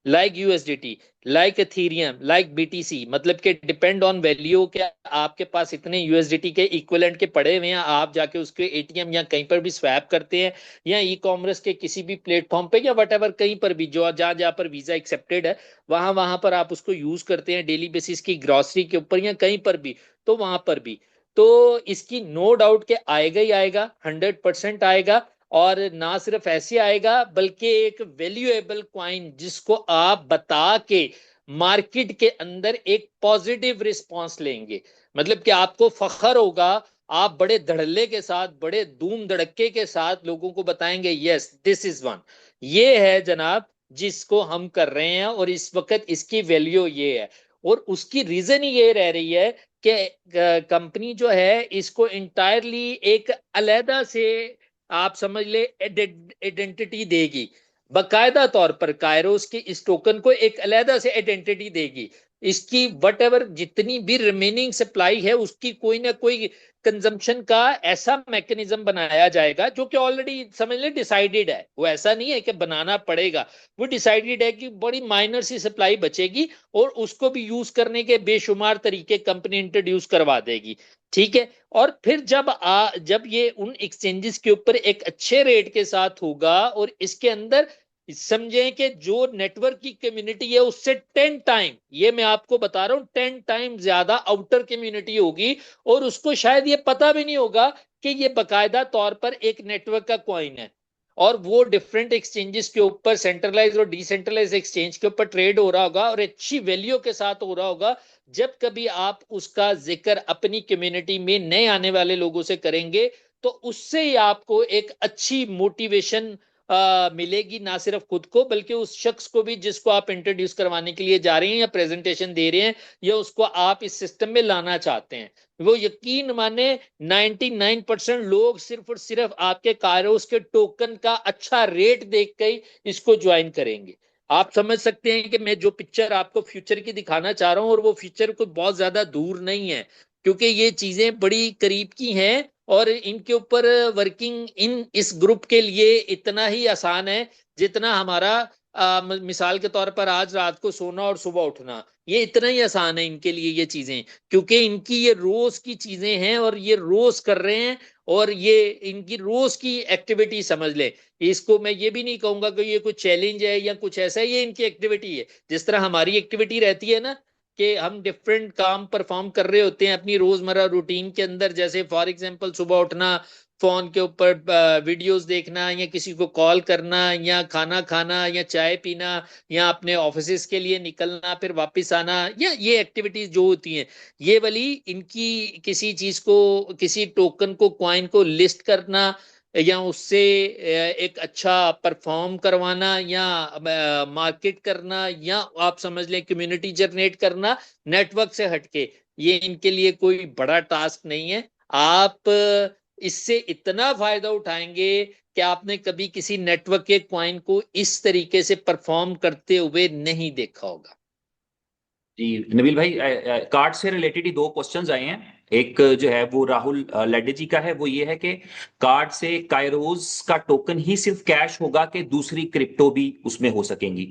Like USDT, like Ethereum, like BTC, मतलब कि डिपेंड ऑन वैल्यू के आपके पास इतने यूएसडीटी के इक्विवेलेंट के पड़े हुए हैं, आप जाके उसके एटीएम या कहीं पर भी स्वैप करते हैं, या ई कॉमर्स के किसी भी प्लेटफॉर्म पे या वट एवर, कहीं पर भी जो जहां जहां पर वीजा एक्सेप्टेड है वहां वहां पर आप उसको यूज करते हैं डेली बेसिस की ग्रॉसरी के ऊपर या कहीं पर भी, तो वहां पर भी तो इसकी नो डाउट के आएगा ही आएगा, 100% आएगा। और ना सिर्फ ऐसे आएगा बल्कि एक वैल्यूएबल क्वाइन जिसको आप बता के मार्केट के अंदर एक पॉजिटिव रिस्पांस लेंगे, मतलब कि आपको फखर होगा, आप बड़े धड़ल्ले के साथ, बड़े धूम धड़क्के के साथ लोगों को बताएंगे यस दिस इज वन। ये है जनाब जिसको हम कर रहे हैं, और इस वक्त इसकी वैल्यू ये है, और उसकी रीजन ही ये रह रही है कि कंपनी जो है इसको इंटायरली एक अलहदा से आप समझ ले आइडेंटिटी देगी, बकायदा तौर पर कायरोस के इस टोकन को एक अलहदा से आइडेंटिटी देगी। इसकी वट एवर जितनी भी रिमेनिंग सप्लाई है उसकी कोई ना कोई कंजम्पशन का ऐसा मैकेनिज्म बनाया जाएगा जो कि ऑलरेडी समझ ले डिसाइडेड है, वो ऐसा नहीं है कि बनाना पड़ेगा, वो डिसाइडेड है कि बड़ी माइनर सी सप्लाई बचेगी और उसको भी यूज करने के बेशुमार तरीके कंपनी इंट्रोड्यूस करवा देगी। ठीक है, और फिर जब ये उन एक्सचेंजेस के ऊपर एक अच्छे रेट के साथ होगा और इसके अंदर समझें कि जो नेटवर्क की कम्युनिटी है उससे 10 टाइम, ये मैं आपको बता रहा हूं 10 टाइम ज्यादा आउटर कम्युनिटी होगी, और उसको शायद ये पता भी नहीं होगा कि ये बकायदा तौर पर एक नेटवर्क का कॉइन है, और वो डिफरेंट एक्सचेंजेस के ऊपर सेंट्रलाइज और डिसेंट्रलाइज एक्सचेंज के ऊपर ट्रेड हो रहा होगा और अच्छी वैल्यू के साथ हो रहा होगा। जब कभी आप उसका जिक्र अपनी कम्युनिटी में नए आने वाले लोगों से करेंगे तो उससे ही आपको एक अच्छी मोटिवेशन मिलेगी, ना सिर्फ खुद को बल्कि उस शख्स को भी जिसको आप इंट्रोड्यूस करवाने के लिए जा रहे हैं या प्रेजेंटेशन दे रहे हैं या उसको आप इस सिस्टम में लाना चाहते हैं। वो यकीन माने 99% लोग सिर्फ और सिर्फ आपके कायरोस के टोकन का अच्छा रेट देख के ही इसको ज्वाइन करेंगे। आप समझ सकते हैं कि मैं जो पिक्चर आपको फ्यूचर की दिखाना चाह रहा हूं, और वो फ्यूचर कोई बहुत ज्यादा दूर नहीं है, क्योंकि ये चीजें बड़ी करीब की हैं और इनके ऊपर वर्किंग इन इस ग्रुप के लिए इतना ही आसान है जितना हमारा मिसाल के तौर पर आज रात को सोना और सुबह उठना, ये इतना ही आसान है इनके लिए ये चीजें, क्योंकि इनकी ये रोज की चीजें हैं और ये रोज कर रहे हैं, और ये इनकी रोज की एक्टिविटी समझ ले। इसको मैं ये भी नहीं कहूंगा कि ये कुछ चैलेंज है या कुछ ऐसा है, ये इनकी एक्टिविटी है, जिस तरह हमारी एक्टिविटी रहती है ना कि हम डिफरेंट काम परफॉर्म कर रहे होते हैं अपनी रोजमर्रा रूटीन के अंदर, जैसे फॉर एग्जांपल सुबह उठना, फोन के ऊपर वीडियोस देखना, या किसी को कॉल करना, या खाना खाना, या चाय पीना, या अपने ऑफिस के लिए निकलना फिर वापस आना, या ये एक्टिविटीज जो होती हैं, ये वाली इनकी किसी चीज को, किसी टोकन को, क्वाइन को लिस्ट करना या उससे एक अच्छा परफॉर्म करवाना या मार्केट करना या आप समझ लें कम्युनिटी जनरेट करना नेटवर्क से हटके, ये इनके लिए कोई बड़ा टास्क नहीं है। आप इससे इतना फायदा उठाएंगे कि आपने कभी किसी नेटवर्क के क्वाइन को इस तरीके से परफॉर्म करते हुए नहीं देखा होगा। जी नबील भाई, कार्ड से रिलेटेड ही दो क्वेश्चंस आए हैं। एक जो है वो राहुल लेड्डे जी का है, वो ये है कि कार्ड से कायरोज का टोकन ही सिर्फ कैश होगा कि दूसरी क्रिप्टो भी उसमें हो सकेंगी?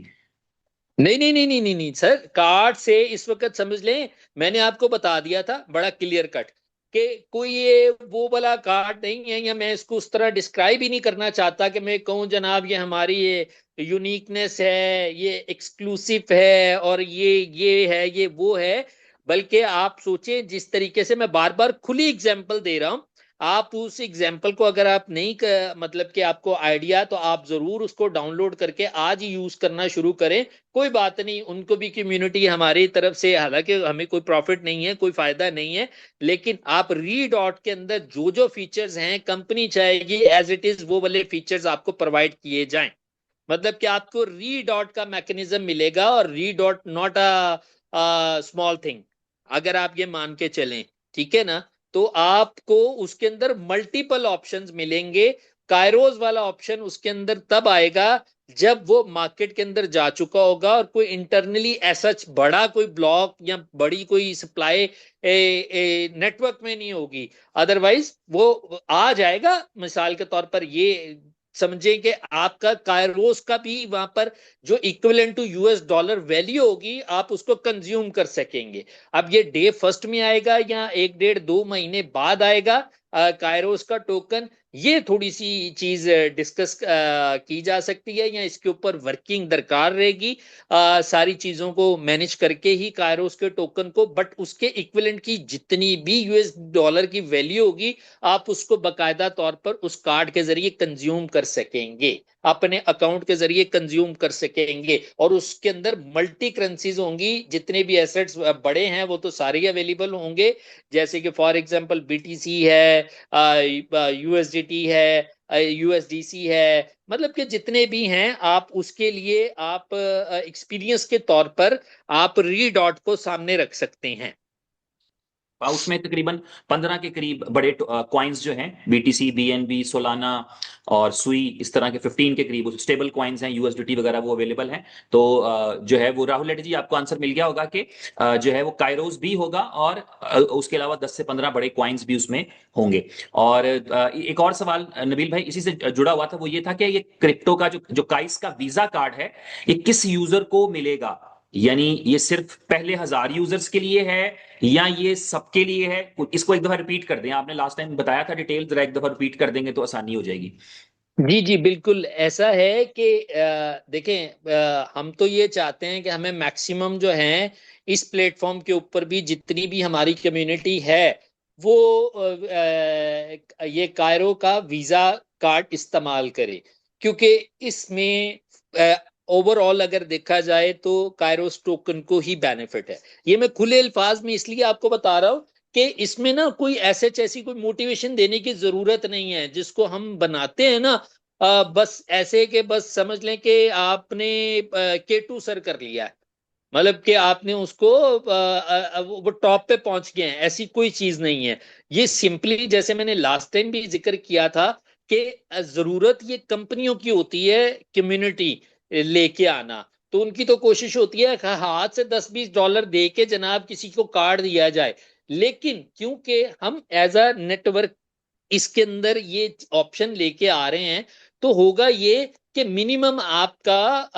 नहीं नहीं नहीं नहीं नहीं नहीं सर, कार्ड से इस वक्त समझ लें, मैंने आपको बता दिया था बड़ा क्लियर कट कि कोई ये वो वाला कार्ड नहीं है, या मैं इसको उस तरह डिस्क्राइब ही नहीं करना चाहता कि मैं कहूँ जनाब ये हमारी ये यूनिकनेस है, ये एक्सक्लूसिव है, और ये है, ये वो है। बल्कि आप सोचें, जिस तरीके से मैं बार बार खुली एग्जांपल दे रहा हूं, आप उस एग्जाम्पल को अगर आप नहीं मतलब कि आपको आइडिया, तो आप जरूर उसको डाउनलोड करके आज ही यूज करना शुरू करें। कोई बात नहीं, उनको भी कम्युनिटी हमारी तरफ से, हालांकि हमें कोई प्रॉफिट नहीं है, कोई फायदा नहीं है, लेकिन आप री डॉट के अंदर जो जो फीचर्स हैं कंपनी चाहेगी एज इट इज वो वाले फीचर्स आपको प्रोवाइड किए जाएं। मतलब कि आपको री डॉट का मैकेनिज्म मिलेगा, और री dot not a small thing, अगर आप ये मान के चलें, ठीक है ना, तो आपको उसके अंदर मल्टीपल ऑप्शंस मिलेंगे। कायरोज वाला ऑप्शन उसके अंदर तब आएगा जब वो मार्केट के अंदर जा चुका होगा और कोई इंटरनली ऐसा बड़ा कोई ब्लॉक या बड़ी कोई सप्लाई नेटवर्क में नहीं होगी, अदरवाइज वो आ जाएगा। मिसाल के तौर पर ये समझें कि आपका कायरोस का भी वहां पर जो equivalent to US dollar value होगी आप उसको कंज्यूम कर सकेंगे। अब ये डे फर्स्ट में आएगा या 1 1.5 2 महीने बाद आएगा कायरोस का टोकन, ये थोड़ी सी चीज डिस्कस की जा सकती है या इसके ऊपर वर्किंग दरकार रहेगी सारी चीजों को मैनेज करके ही कायरोस के टोकन को, बट उसके इक्विवेलेंट की जितनी भी यूएस डॉलर की वैल्यू होगी आप उसको बकायदा तौर पर उस कार्ड के जरिए कंज्यूम कर सकेंगे, अपने अकाउंट के जरिए कंज्यूम कर सकेंगे। और उसके अंदर मल्टी करेंसीज होंगी, जितने भी एसेट्स बड़े हैं वो तो सारे अवेलेबल होंगे, जैसे कि फॉर एग्जांपल बीटीसी है, यूएसडीटी है, यूएसडीसी है, मतलब कि जितने भी हैं आप उसके लिए आप एक्सपीरियंस के तौर पर आप रीडॉट को सामने रख सकते हैं। उसमें तकरीबन 15 के करीब बड़े कॉइन्स जो हैं, बीटीसी, बीएनबी, सोलाना और सुई, इस तरह के 15 के करीब स्टेबल कॉइन्स हैं, यूएसडीटी वगैरह वो अवेलेबल हैं। तो जो है वो राहुल लेडी जी आपको आंसर मिल गया होगा कि जो है वो कायरोस भी होगा और उसके अलावा 10 से 15 बड़े कॉइन्स भी उसमें होंगे। और एक और सवाल नबील भाई इसी से जुड़ा हुआ था, वो ये था कि ये क्रिप्टो का जो जो काइस का वीजा कार्ड है ये किस यूजर को मिलेगा, यानी ये सिर्फ पहले 1000 यूजर्स के लिए है या ये सबके लिए है? इसको एक दफा रिपीट कर दें, आपने लास्ट टाइम बताया था डिटेल, जरा एक दफा रिपीट कर देंगे तो आसानी हो जाएगी। जी जी बिल्कुल ऐसा है कि देखें हम तो ये चाहते हैं कि हमें मैक्सिमम जो है इस प्लेटफॉर्म के ऊपर भी जितनी भी हमारी कम्युनिटी है वो ये कायरो का वीजा कार्ड इस्तेमाल करे, क्योंकि इसमें ओवरऑल अगर देखा जाए तो कायरोस टोकन को ही बेनिफिट है। ये मैं खुले अल्फाज में इसलिए आपको बता रहा हूं कि इसमें ना कोई ऐसी कोई मोटिवेशन देने की जरूरत नहीं है, जिसको हम बनाते हैं ना बस ऐसे के बस समझ लें कि आपने K2 सर कर लिया है, मतलब कि आपने उसको वो टॉप पे पहुंच गए हैं, ऐसी कोई चीज नहीं है। ये सिंपली जैसे मैंने लास्ट टाइम भी जिक्र किया था कि जरूरत ये कंपनियों की होती है कम्युनिटी लेके आना, तो उनकी तो कोशिश होती है हाथ से 10 20 डॉलर दे के जनाब किसी को कार्ड दिया जाए, लेकिन क्योंकि हम एज अ नेटवर्क इसके अंदर ये ऑप्शन लेके आ रहे हैं तो होगा ये कि मिनिमम आपका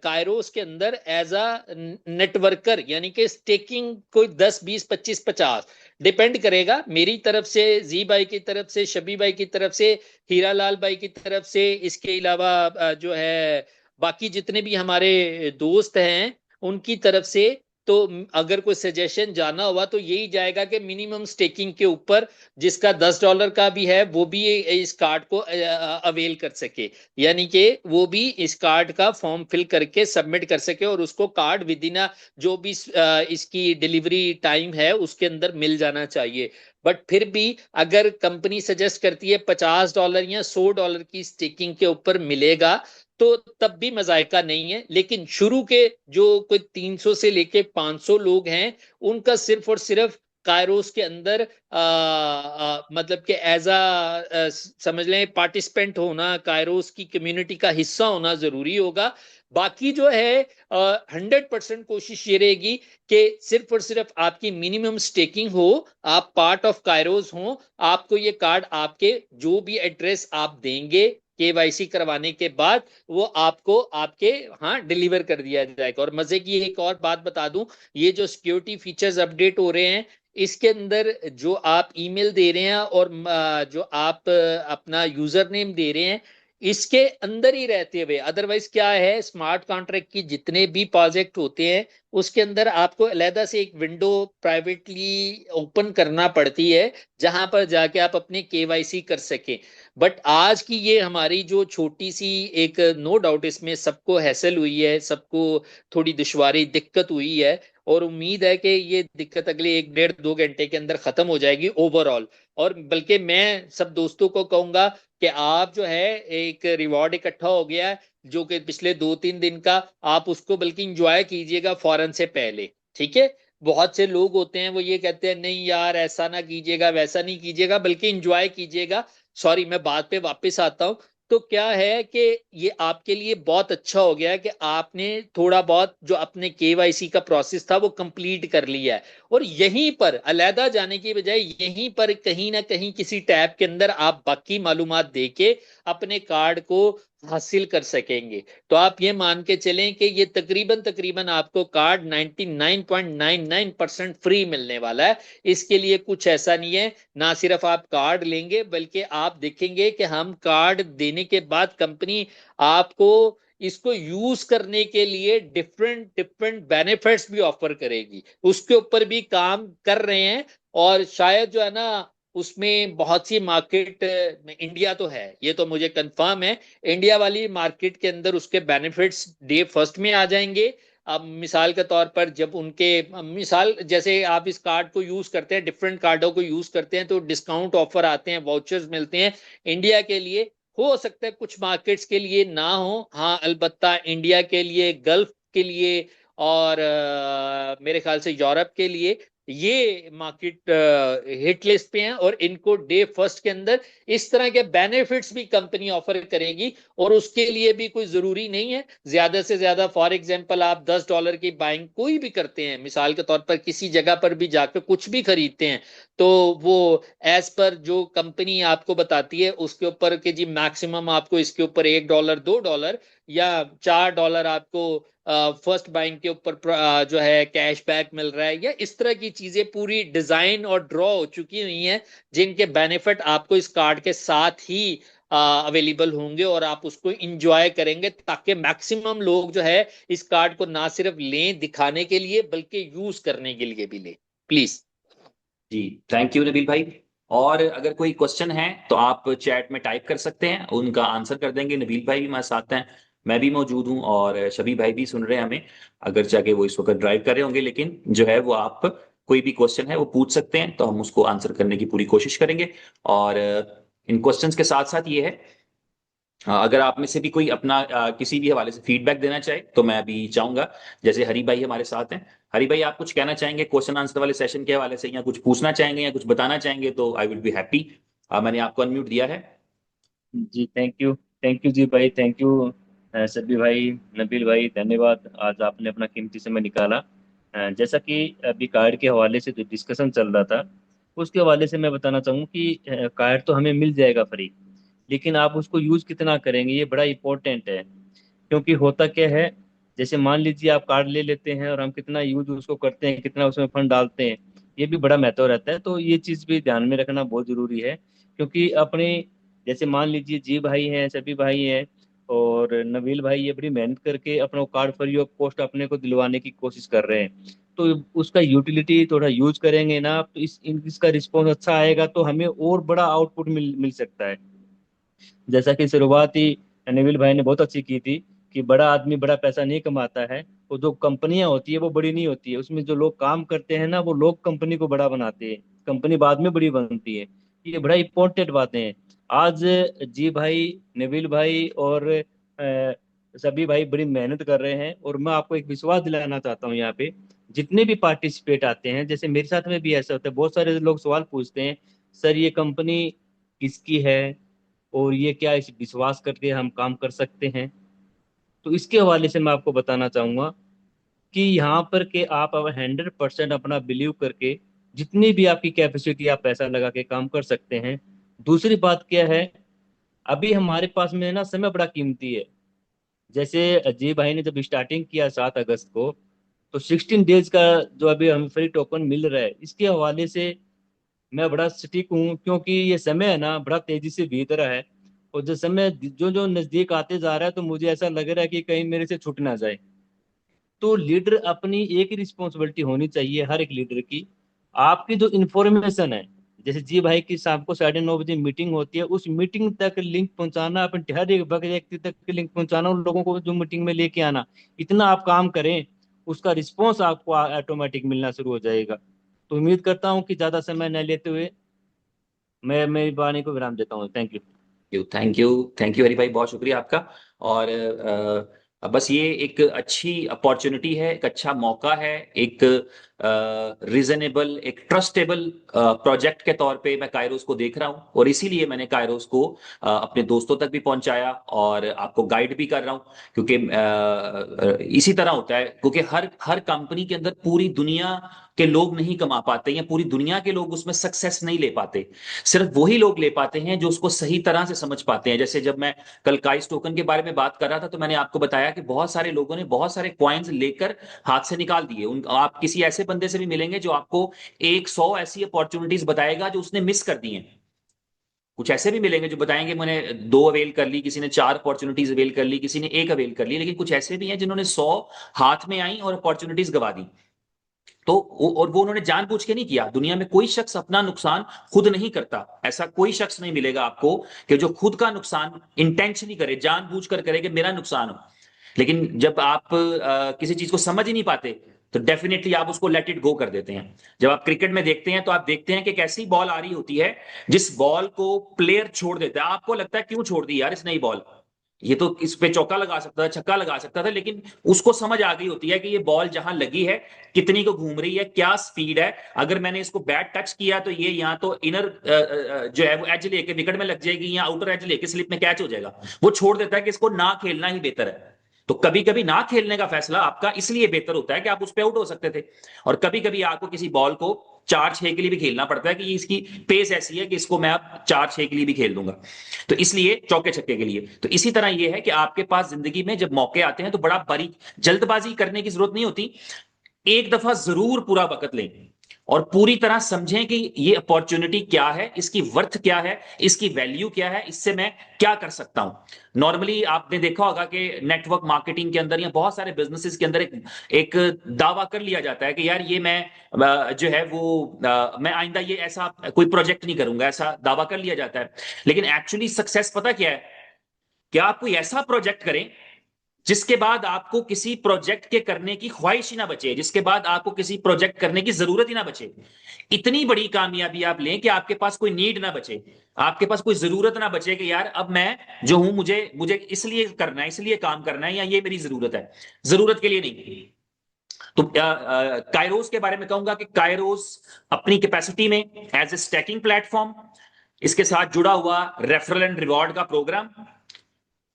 कायरोस के अंदर एज अ नेटवर्कर यानी कि स्टेकिंग कोई 10 20 25 50 डिपेंड करेगा मेरी तरफ से, जी भाई की तरफ से, शबी भाई की तरफ से, हीरा लाल भाई की तरफ से, इसके अलावा जो है बाकी जितने भी हमारे दोस्त हैं उनकी तरफ से। तो अगर कोई सजेशन जाना हुआ तो यही जाएगा कि मिनिमम स्टेकिंग के ऊपर जिसका $10 का भी है वो भी इस कार्ड को अवेल कर सके, यानी कि वो भी इस कार्ड का फॉर्म फिल करके सबमिट कर सके और उसको कार्ड विद इन जो भी इसकी डिलीवरी टाइम है उसके अंदर मिल जाना चाहिए। बट फिर भी अगर कंपनी सजेस्ट करती है $50 या $100 की स्टेकिंग के ऊपर मिलेगा तो तब भी मजायका नहीं है, लेकिन शुरू के जो कोई 300 से लेके 500 लोग हैं उनका सिर्फ और सिर्फ कायरोस के अंदर मतलब कि एज अ समझ लें पार्टिसिपेंट होना, कायरोस की कम्युनिटी का हिस्सा होना जरूरी होगा। बाकी जो है 100% कोशिश ये रहेगी कि सिर्फ और सिर्फ आपकी मिनिमम स्टेकिंग हो, आप पार्ट ऑफ कायरोस हो, आपको ये कार्ड आपके जो भी एड्रेस आप देंगे केवाईसी करवाने के बाद वो आपको आपके हाँ डिलीवर कर दिया जाएगा। और मजे की एक और बात बता दूं, ये जो सिक्योरिटी फीचर्स अपडेट हो रहे हैं इसके अंदर जो आप ईमेल दे रहे हैं और जो आप अपना यूजर नेम दे रहे हैं इसके अंदर ही रहते हुए, अदरवाइज क्या है स्मार्ट कॉन्ट्रैक्ट की जितने भी प्रोजेक्ट होते हैं उसके अंदर आपको अलहदा से एक विंडो प्राइवेटली ओपन करना पड़ती है जहां पर जाके आप अपने केवाईसी कर सकें। बट आज की ये हमारी जो छोटी सी एक नो डाउट इसमें सबको हैसल हुई है, सबको थोड़ी दुश्वारी दिक्कत हुई है और उम्मीद है कि ये दिक्कत अगले 1 1.5 2 घंटे के अंदर खत्म हो जाएगी ओवरऑल। और बल्कि मैं सब दोस्तों को कहूंगा कि आप जो है एक रिवॉर्ड इकट्ठा हो गया है जो कि पिछले 2 3 दिन का, आप उसको बल्कि इंजॉय कीजिएगा फौरन से पहले, ठीक है। बहुत से लोग होते हैं वो ये कहते हैं नहीं यार ऐसा ना कीजिएगा वैसा नहीं कीजिएगा, बल्कि इंजॉय कीजिएगा। सॉरी मैं बात पे वापस आता हूँ तो क्या है कि ये आपके लिए बहुत अच्छा हो गया कि आपने थोड़ा बहुत जो अपने केवाईसी का प्रोसेस था वो कंप्लीट कर लिया है, और यहीं पर अलहदा जाने की बजाय यहीं पर कहीं ना कहीं किसी टैब के अंदर आप बाकी मालूमात देके अपने कार्ड को हासिल कर सकेंगे। तो आप ये मान के चलें कि ये तकरीबन तकरीबन आपको कार्ड 99.99% फ्री मिलने वाला है। इसके लिए कुछ ऐसा नहीं है, ना सिर्फ आप कार्ड लेंगे बल्कि आप देखेंगे कि हम कार्ड देने के बाद कंपनी आपको इसको यूज करने के लिए डिफरेंट डिफरेंट बेनिफिट्स भी ऑफर करेगी, उसके ऊपर भी काम कर रहे हैं। और शायद जो है ना, उसमें बहुत सी मार्केट में, इंडिया तो है ये तो मुझे कंफर्म है, इंडिया वाली मार्केट के अंदर उसके बेनिफिट्स डे फर्स्ट में आ जाएंगे। अब मिसाल के तौर पर जब उनके मिसाल जैसे आप इस कार्ड को यूज करते हैं, डिफरेंट कार्डों को यूज करते हैं तो डिस्काउंट ऑफर आते हैं, वाउचर्स मिलते हैं इंडिया के लिए। हो सकता है कुछ मार्केट्स के लिए ना हो, हाँ अलबत्ता इंडिया के लिए, गल्फ के लिए, और मेरे ख्याल से यूरोप के लिए ये मार्केट हिट लिस्ट पे हैं, और इनको डे फर्स्ट के अंदर इस तरह के बेनिफिट्स भी कंपनी ऑफर करेगी। और उसके लिए भी कोई जरूरी नहीं है ज्यादा से ज्यादा, फॉर एग्जांपल आप $10 की बाइंग कोई भी करते हैं, मिसाल के तौर पर किसी जगह पर भी जाकर कुछ भी खरीदते हैं, तो वो एज पर जो कंपनी आपको बताती है उसके ऊपर कि जी मैक्सिमम आपको इसके ऊपर $1 $2 या $4 आपको फर्स्ट बाइंग के ऊपर जो है कैशबैक मिल रहा है, या इस तरह की चीजें पूरी डिजाइन और ड्रॉ हो चुकी हुई हैं, जिनके बेनिफिट आपको इस कार्ड के साथ ही अवेलेबल होंगे और आप उसको इंजॉय करेंगे, ताकि मैक्सिमम लोग जो है इस कार्ड को ना सिर्फ लें दिखाने के लिए बल्कि यूज करने के लिए भी लें। प्लीज। जी, थैंक यू नबील भाई। और अगर कोई क्वेश्चन है तो आप चैट में टाइप कर सकते हैं, उनका आंसर कर देंगे। नबील भाई भी हमारे साथ हैं, मैं भी मौजूद हूँ, और शबी भाई भी सुन रहे हैं हमें। अगर चाहे वो इस वक्त ड्राइव कर रहे होंगे, लेकिन जो है वो आप कोई भी क्वेश्चन है वो पूछ सकते हैं, तो हम उसको आंसर करने की पूरी कोशिश करेंगे। और इन क्वेश्चंस के साथ साथ ये है, अगर आप में से भी कोई अपना किसी भी हवाले से फीडबैक देना चाहे तो मैं भी चाहूंगा। जैसे हरी भाई हमारे साथ हैं, हरी भाई आप कुछ कहना चाहेंगे क्वेश्चन आंसर वाले सेशन के हवाले से, या कुछ पूछना चाहेंगे या कुछ बताना चाहेंगे, तो आई विल बी हैप्पी। मैंने आपको अनम्यूट दिया है। जी थैंक यू जी भाई, थैंक यू सभी भाई, नबील भाई धन्यवाद, आज आपने अपना कीमती समय निकाला। जैसा कि अभी कार्ड के हवाले से जो डिस्कशन चल रहा था, उसके हवाले से मैं बताना चाहूँ कि कार्ड तो हमें मिल जाएगा फ्री, लेकिन आप उसको यूज़ कितना करेंगे ये बड़ा इंपॉर्टेंट है। क्योंकि होता क्या है, जैसे मान लीजिए आप कार्ड ले लेते हैं और हम कितना यूज उसको करते हैं, कितना उसमें फंड डालते हैं, ये भी बड़ा महत्व रहता है। तो ये चीज़ भी ध्यान में रखना बहुत जरूरी है। क्योंकि अपने जैसे मान लीजिए जी भाई हैं, सभी भाई हैं और नबील भाई, ये बड़ी मेहनत करके अपना कार्ड फ्री ऑफ कॉस्ट अपने को दिलवाने की कोशिश कर रहे हैं। तो उसका यूटिलिटी थोड़ा यूज करेंगे ना, तो इसका रिस्पॉन्स अच्छा आएगा, तो हमें और बड़ा आउटपुट मिल मिल सकता है। जैसा कि शुरुआत ही नबील भाई ने बहुत अच्छी की थी कि बड़ा आदमी बड़ा पैसा नहीं कमाता है, वो जो कंपनियां होती है वो बड़ी नहीं होती है, उसमें जो लोग काम करते हैं ना, वो लोग कंपनी को बड़ा बनाते हैं, कंपनी बाद में बड़ी बनती है। ये बड़ा इंपॉर्टेंट बातें हैं। आज जी भाई, नबील भाई और सभी भाई बड़ी मेहनत कर रहे हैं, और मैं आपको एक विश्वास दिलाना चाहता हूँ यहाँ पे, जितने भी पार्टिसिपेट आते हैं, जैसे मेरे साथ में भी ऐसा होता है, बहुत सारे लोग सवाल पूछते हैं, सर ये कंपनी किसकी है और ये क्या इस विश्वास करके हम काम कर सकते हैं। तो इसके हवाले से मैं आपको बताना चाहूंगा कि यहाँ पर के आप अब 100% अपना बिलीव करके जितनी भी आपकी कैपेसिटी आप पैसा लगा के काम कर सकते हैं। दूसरी बात क्या है, अभी हमारे पास में ना समय बड़ा कीमती है। जैसे अजय भाई ने जब स्टार्टिंग किया 7 अगस्त को, तो 16 डेज का जो अभी हमें फ्री टोकन मिल रहा है, इसके हवाले से मैं बड़ा सटीक हूँ, क्योंकि ये समय है ना बड़ा तेजी से बीत रहा है, और जो समय जो जो नजदीक आते जा रहा है, तो मुझे ऐसा लग रहा है कि कहीं मेरे से छूट ना जाए। तो लीडर अपनी एक ही रिस्पॉन्सिबिलिटी होनी चाहिए हर एक लीडर की, आपकी जो इन्फॉर्मेशन है, जैसे जी भाई की शाम को 9:30 बजे मीटिंग होती है, उस मीटिंग तक लिंक पहुंचाना, अपने हर एक व्यक्ति तक लिंक पहुंचाना, उन लोगों को जो मीटिंग में लेके आना, इतना आप काम करें, उसका रिस्पॉन्स आपको ऑटोमेटिक मिलना शुरू हो जाएगा। तो उम्मीद करता हूँ कि ज्यादा समय न लेते हुए मैं मेरी वाणी को विराम देता हूँ। Thank you. Thank you, thank you Hari भाई, बहुत शुक्रिया आपका। और बस ये एक अच्छी अपॉर्चुनिटी है, एक अच्छा मौका है, एक रीजनेबल, एक ट्रस्टेबल प्रोजेक्ट के तौर पे मैं कायरोस को देख रहा हूं, और इसीलिए मैंने कायरोस को अपने दोस्तों तक भी पहुंचाया और आपको गाइड भी कर रहा हूं, क्योंकि इसी तरह होता है, क्योंकि हर हर कंपनी के अंदर पूरी दुनिया के लोग नहीं कमा पाते, या पूरी दुनिया के लोग उसमें सक्सेस नहीं ले पाते। सिर्फ वही लोग ले पाते हैं जो उसको सही तरह से समझ पाते हैं। जैसे जब मैं कल काइस टोकन के बारे में बात कर रहा था, तो मैंने आपको बताया कि बहुत सारे लोगों ने बहुत सारे कॉइन्स लेकर हाथ से निकाल दिए। उन आप किसी ऐसे बंदे से भी मिलेंगे जो आपको 100 ऐसी अपॉर्चुनिटीज बताएगा जो उसने मिस कर दी हैं। कुछ ऐसे भी मिलेंगे जो बताएंगे मैंने 2 अवेल कर ली, किसी ने 4 अपॉर्चुनिटीज अवेल कर ली, किसी ने 1 अवेल कर ली, लेकिन कुछ ऐसे भी हैं जिन्होंने 100 हाथ में आई और अपॉर्चुनिटीज गवा दी। तो और वो उन्होंने जानबूझ के नहीं किया। दुनिया में कोई शख्स अपना नुकसान खुद नहीं करता। ऐसा कोई शख्स नहीं मिलेगा आपको कि जो खुद का नुकसान इंटेंशनली करे, जानबूझ कर करे कि मेरा नुकसान हो। लेकिन जब आप किसी चीज को समझ ही नहीं पाते, तो डेफिनेटली आप उसको लेट इट गो कर देते हैं। जब आप क्रिकेट में देखते हैं तो आप देखते हैं कि एक ऐसी बॉल आ रही होती है जिस बॉल को प्लेयर छोड़ देता है। आपको लगता है क्यों छोड़ दी यार इस नई बॉल, ये तो इस पे चौका लगा सकता था, छक्का लगा सकता था, लेकिन उसको समझ आ गई होती है कि ये बॉल जहां लगी है, कितनी को घूम रही है, क्या स्पीड है, अगर मैंने इसको बैट टच किया तो ये यहाँ तो इनर जो है वो एज लेके विकेट में लग जाएगी, या आउटर एज लेके स्लिप में कैच हो जाएगा। वो छोड़ देता है कि इसको ना खेलना ही बेहतर है। तो कभी कभी ना खेलने का फैसला आपका इसलिए बेहतर होता है कि आप उस पर आउट हो सकते थे, और कभी कभी आपको किसी बॉल को 4-6 के लिए भी खेलना पड़ता है कि इसकी पेस ऐसी है कि इसको मैं अब 4-6 के लिए भी खेल दूंगा, तो इसलिए चौके छक्के के लिए। तो इसी तरह यह है कि आपके पास जिंदगी में जब मौके आते हैं तो बड़ा बारीक जल्दबाजी करने की जरूरत नहीं होती। एक दफा जरूर पूरा वक्त लें और पूरी तरह समझें कि ये अपॉर्चुनिटी क्या है, इसकी वर्थ क्या है, इसकी वैल्यू क्या है, इससे मैं क्या कर सकता हूं। नॉर्मली आपने देखा होगा कि नेटवर्क मार्केटिंग के अंदर या बहुत सारे बिजनेसेस के अंदर एक दावा कर लिया जाता है कि यार ये मैं जो है वो मैं आइंदा ये ऐसा कोई प्रोजेक्ट नहीं करूंगा, ऐसा दावा कर लिया जाता है। लेकिन एक्चुअली सक्सेस पता क्या है? क्या आप कोई ऐसा प्रोजेक्ट करें जिसके बाद आपको किसी प्रोजेक्ट के करने की ख्वाहिश ही ना बचे, जिसके बाद आपको किसी प्रोजेक्ट करने की जरूरत ही ना बचे। इतनी बड़ी कामयाबी आप लें कि आपके पास कोई नीड ना बचे, आपके पास कोई जरूरत ना बचे कि यार अब मैं जो हूं मुझे मुझे इसलिए करना है, इसलिए काम करना है, या ये मेरी जरूरत है, जरूरत के लिए नहीं। तो कायरोस के बारे में कहूंगा कि कायरोस अपनी कैपेसिटी में एज ए स्टैकिंग प्लेटफॉर्म, इसके साथ जुड़ा हुआ रेफरल एंड रिवॉर्ड का प्रोग्राम,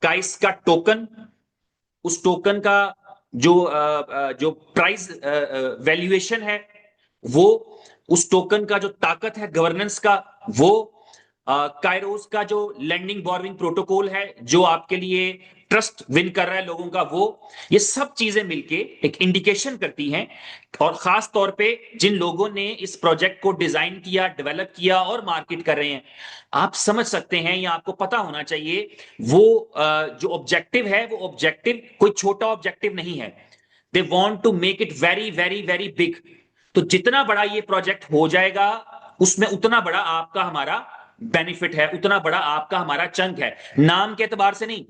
काइस का टोकन, उस टोकन का जो प्राइस वैल्यूएशन है वो, उस टोकन का जो ताकत है गवर्नेंस का वो, कायरोस का जो लैंडिंग बॉर्विंग प्रोटोकॉल है जो आपके लिए ट्रस्ट विन कर रहा है लोगों का, वो ये सब चीजें मिलके एक इंडिकेशन करती हैं। और खास तौर पे जिन लोगों ने इस प्रोजेक्ट को डिजाइन किया, डेवलप किया और मार्केट कर रहे हैं, आप समझ सकते हैं या आपको पता होना चाहिए वो जो ऑब्जेक्टिव है वो ऑब्जेक्टिव कोई छोटा ऑब्जेक्टिव नहीं है। They want to make it very very very big. तो जितना बड़ा ये प्रोजेक्ट हो जाएगा उसमें उतना बड़ा आपका हमारा बेनिफिट है, उतना बड़ा आपका हमारा चंक है। नाम के एतबार से नहीं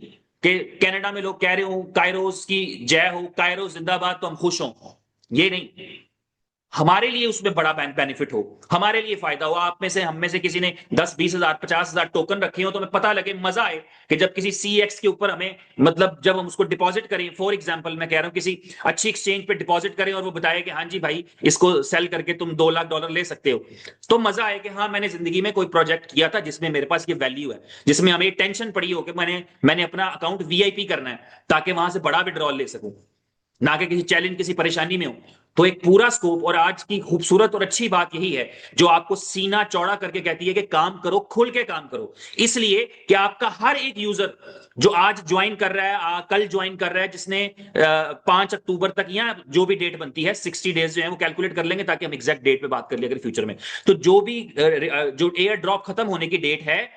कि कनाडा में लोग कह रहे हो कायरोस की जय हो, कायरोस जिंदाबाद, तो हम खुश हों, ये नहीं। हमारे लिए उसमें बड़ा बेनिफिट हो, हमारे लिए फायदा हो। आप में से, हम में से किसी ने 10-20 हजार 50 हजार टोकन रखे हो तो हमें पता लगे, मजा आए कि जब किसी CX के ऊपर हमें, मतलब जब हम उसको डिपॉजिट करें, फॉर एग्जांपल मैं कह रहा हूं किसी अच्छी एक्सचेंज पे डिपॉजिट करें और वो बताए कि हाँ जी भाई इसको सेल करके तुम $2 लाख ले सकते हो, तो मजा आए कि हाँ मैंने जिंदगी में कोई प्रोजेक्ट किया था जिसमें मेरे पास ये वैल्यू है, जिसमें हमें टेंशन पड़ी हो कि मैंने अपना अकाउंट VIP करना है ताकि वहां से बड़ा विड्रॉल ले सकूं, ना कि किसी चैलेंज, किसी परेशानी में हो। तो एक पूरा स्कोप। और आज की खूबसूरत और अच्छी बात यही है जो आपको सीना चौड़ा करके कहती है कि काम करो, खुल के काम करो, इसलिए कि आपका हर एक यूजर जो आज ज्वाइन कर रहा है, कल ज्वाइन कर रहा है, जिसने 5 अक्टूबर तक या जो भी डेट बनती है, 60 डेज जो है वो कैलकुलेट कर लेंगे ताकि हम एग्जैक्ट डेट पे बात कर ले अगर फ्यूचर में। तो जो भी जो एयर ड्रॉप खत्म होने की डेट है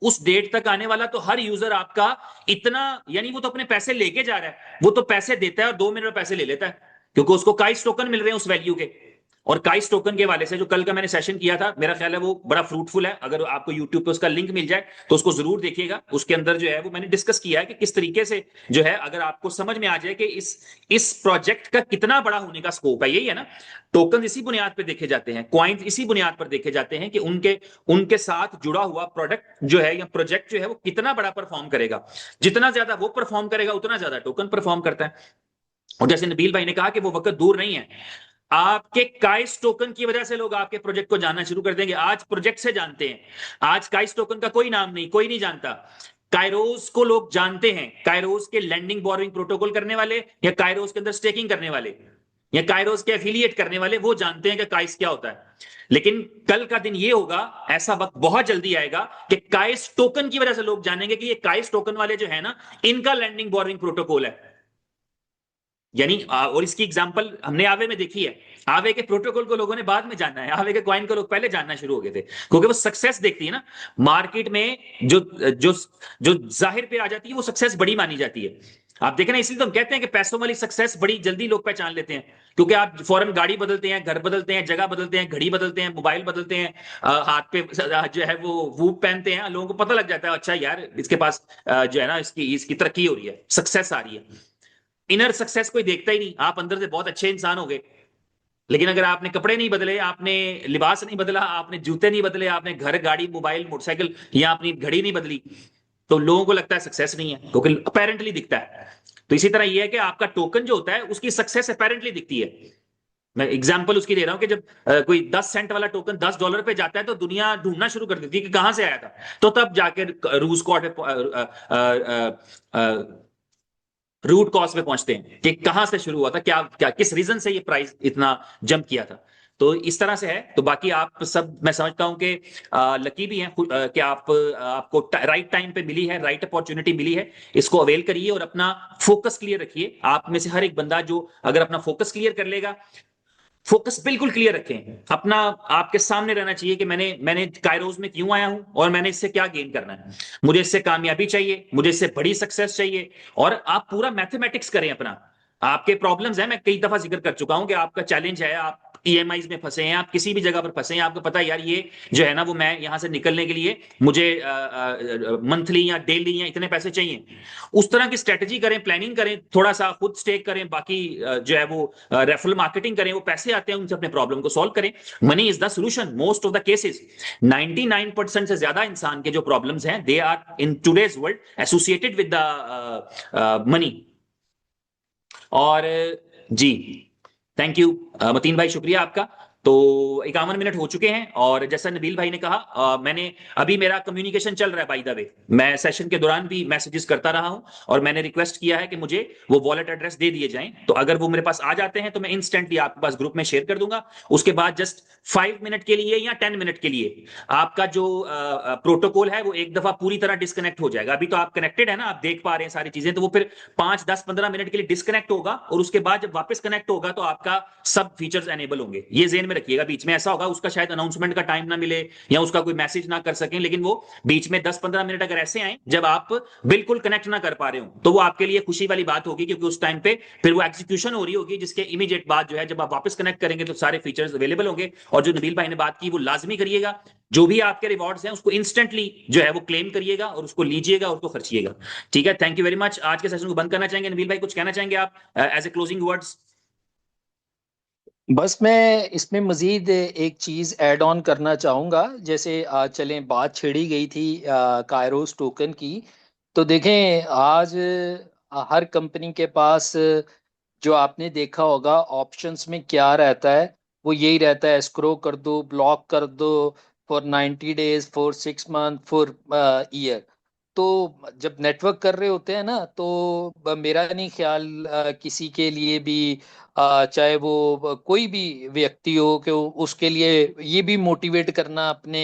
उस डेट तक आने वाला तो हर यूजर आपका इतना, यानी वो तो अपने पैसे लेके जा रहा है, वो तो पैसे देता है और 2 मिनट में पैसे ले लेता है क्योंकि उसको काइस टोकन मिल रहे हैं उस वैल्यू के। और काइस टोकन के हवाले से जो कल का मैंने सेशन किया था, मेरा ख्याल है वो बड़ा फ्रूटफुल है। अगर आपको यूट्यूब पे उसका लिंक मिल जाए तो उसको जरूर देखिएगा। उसके अंदर जो है वो मैंने डिस्कस किया है कि किस तरीके से जो है, अगर आपको समझ में आ जाए कि इस प्रोजेक्ट का कितना बड़ा होने का स्कोप है। यही है ना, टोकन इसी बुनियाद पर देखे जाते हैं, क्वाइंस इसी बुनियाद पर देखे जाते हैं कि उनके उनके साथ जुड़ा हुआ प्रोडक्ट जो है या प्रोजेक्ट जो है वो कितना बड़ा परफॉर्म करेगा। जितना ज्यादा वो परफॉर्म करेगा उतना ज्यादा टोकन परफॉर्म करता है। और जैसे नबील भाई ने कहा कि वो वक्त दूर नहीं है, आपके काइस टोकन की वजह से लोग आपके प्रोजेक्ट को जानना शुरू कर देंगे। आज प्रोजेक्ट से जानते हैं, आज काइस टोकन का कोई नाम नहीं, कोई नहीं जानता। काइरोस को लोग जानते हैं, काइरोस के लैंडिंग बोरोइंग प्रोटोकॉल करने वाले या काइरोस के अंदर स्टेकिंग करने वाले या काइरोस के एफिलिएट करने वाले, वो जानते हैं कि काइस क्या होता है। लेकिन कल का दिन ये होगा, ऐसा वक्त बहुत जल्दी आएगा कि काइस टोकन की वजह से लोग जानेंगे कि ये काइस टोकन वाले जो है ना, इनका लैंडिंग बोरोइंग प्रोटोकॉल है। यानी और इसकी एग्जांपल हमने आवे में देखी है। आवे के प्रोटोकॉल को लोगों ने बाद में जानना है, आवे के कॉइन को लोग पहले जानना शुरू हो गए थे, क्योंकि वो सक्सेस देखती है ना मार्केट में। जो जो जो जाहिर पे आ जाती है वो सक्सेस बड़ी मानी जाती है। आप देखें ना, इसलिए तो हम कहते हैं कि पैसों वाली सक्सेस बड़ी जल्दी लोग पहचान लेते हैं, क्योंकि आप फौरन गाड़ी बदलते हैं, घर बदलते हैं, जगह बदलते हैं, घड़ी बदलते हैं, मोबाइल बदलते हैं, हाथ पे जो है वो वूप पहनते हैं, लोगों को पता लग जाता है अच्छा यार इसके पास जो है ना इसकी इसकी तरक्की हो रही है, सक्सेस आ रही है। इनर सक्सेस कोई देखता ही नहीं। आप अंदर से बहुत अच्छे इंसान हो गए, लेकिन अगर आपने कपड़े नहीं बदले, आपने लिबास नहीं बदला, आपने जूते नहीं बदले, आपने घर गाड़ी मोबाइल मोटरसाइकिल या अपनी घड़ी नहीं बदली, तो लोगों को लगता है सक्सेस नहीं है, क्योंकि अपेरेंटली दिखता है। तो इसी तरह यह है कि आपका टोकन जो होता है उसकी सक्सेस अपेरेंटली दिखती है। मैं एग्जांपल उसकी दे रहा हूं कि जब कोई 10 सेंट वाला टोकन $10 पे जाता है तो दुनिया ढूंढना शुरू कर देती है कि कहां से आया था। तो तब जाकर रूस को रूट कॉज पे पहुंचते हैं कि कहां से शुरू हुआ था, क्या क्या किस रीजन से ये प्राइस इतना जंप किया था। तो इस तरह से है। तो बाकी आप सब, मैं समझता हूं कि लकी भी हैं कि आपको राइट टाइम पे मिली है, राइट अपॉर्चुनिटी मिली है। इसको अवेल करिए और अपना फोकस क्लियर रखिए। आप में से हर एक बंदा जो अगर अपना फोकस क्लियर कर लेगा, फोकस बिल्कुल क्लियर रखें अपना, आपके सामने रहना चाहिए कि मैंने मैंने कायरोज में क्यों आया हूं और मैंने इससे क्या गेन करना है। मुझे इससे कामयाबी चाहिए, मुझे इससे बड़ी सक्सेस चाहिए। और आप पूरा मैथमेटिक्स करें अपना। आपके प्रॉब्लम्स हैं, मैं कई दफा जिक्र कर चुका हूं कि आपका चैलेंज है, आप ईएमआईज में फंसे हैं, आप किसी भी जगह पर फंसे हैं, आपको पता है यार ये जो है ना वो, मैं यहां से निकलने के लिए मुझे मंथली या डेली या इतने पैसे चाहिए। उस तरह की स्ट्रेटजी करें, प्लानिंग करें, थोड़ा सा खुद स्टेक करें, बाकी जो है वो रेफरल मार्केटिंग करें। वो पैसे आते हैं उनसे अपने प्रॉब्लम को सॉल्व करें। Money is the solution most of the cases. 99% से ज्यादा इंसान के जो प्रॉब्लम्स हैं they are in today's world associated with the money. और जी थैंक यू मतीन भाई, शुक्रिया आपका। तो 51 मिनट हो चुके हैं और जैसा नबील भाई ने कहा, मैंने अभी मेरा कम्युनिकेशन चल रहा है बाय द वे, मैं सेशन के दौरान भी मैसेजेस करता रहा हूं और मैंने रिक्वेस्ट किया है कि मुझे वो वॉलेट एड्रेस दे दिए जाएं। तो अगर वो मेरे पास आ जाते हैं तो मैं इंस्टेंटली आपके पास ग्रुप में शेयर कर दूंगा। उसके बाद जस्ट 5 मिनट के लिए या 10 मिनट के लिए आपका जो प्रोटोकॉल है वो एक दफा पूरी तरह डिस्कनेक्ट हो जाएगा। अभी तो आप कनेक्टेड है ना, आप देख पा रहे हैं सारी चीजें, तो वो फिर 5, 10, 15 मिनट के लिए डिस्कनेक्ट होगा और उसके बाद जब वापस कनेक्ट होगा तो आपका सब फीचर्स एनेबल होंगे। ये जेन में रखिएगा। बीच में ऐसा होगा उसका शायद अनाउंसमेंट का टाइम ना मिले या उसका कोई मैसेज ना कर सकें, लेकिन वो बीच में 10-15 मिनट अगर ऐसे आए जब आप बिल्कुल कनेक्ट ना कर पा रहे हो तो वो आपके लिए खुशी वाली बात होगी, क्योंकि उस टाइम पे फिर वो एग्जीक्यूशन हो रही होगी, जिसके इमीडिएट बाद जो है जब आप वापस कनेक्ट करेंगे तो सारे फीचर्स अवेलेबल होंगे। और जो नबील भाई ने बात की वो लाजमी करिएगा। जो भी आपके रिवॉर्ड्स हैं उसको इंस्टेंटली जो है वो क्लेम करिएगा और उसको लीजिएगा और उसको खर्चिएगा। ठीक है, थैंक यू वेरी मच। आज के सेशन को बंद करना चाहेंगे। नबील भाई कुछ कहना चाहेंगे आप एज ए क्लोजिंग वर्ड्स? बस मैं इसमें मजीद एक चीज़ ऐड ऑन करना चाहूँगा। जैसे चलें, बात छेड़ी गई थी कायरोस टोकन की। तो देखें आज हर कंपनी के पास जो आपने देखा होगा ऑप्शंस में क्या रहता है, वो यही रहता है, एस्क्रो कर दो, ब्लॉक कर दो for 90 days, for 6 month, for year. तो जब नेटवर्क कर रहे होते हैं ना, तो मेरा नहीं ख्याल किसी के लिए भी चाहे वो कोई भी व्यक्ति हो कि उसके लिए ये भी मोटिवेट करना अपने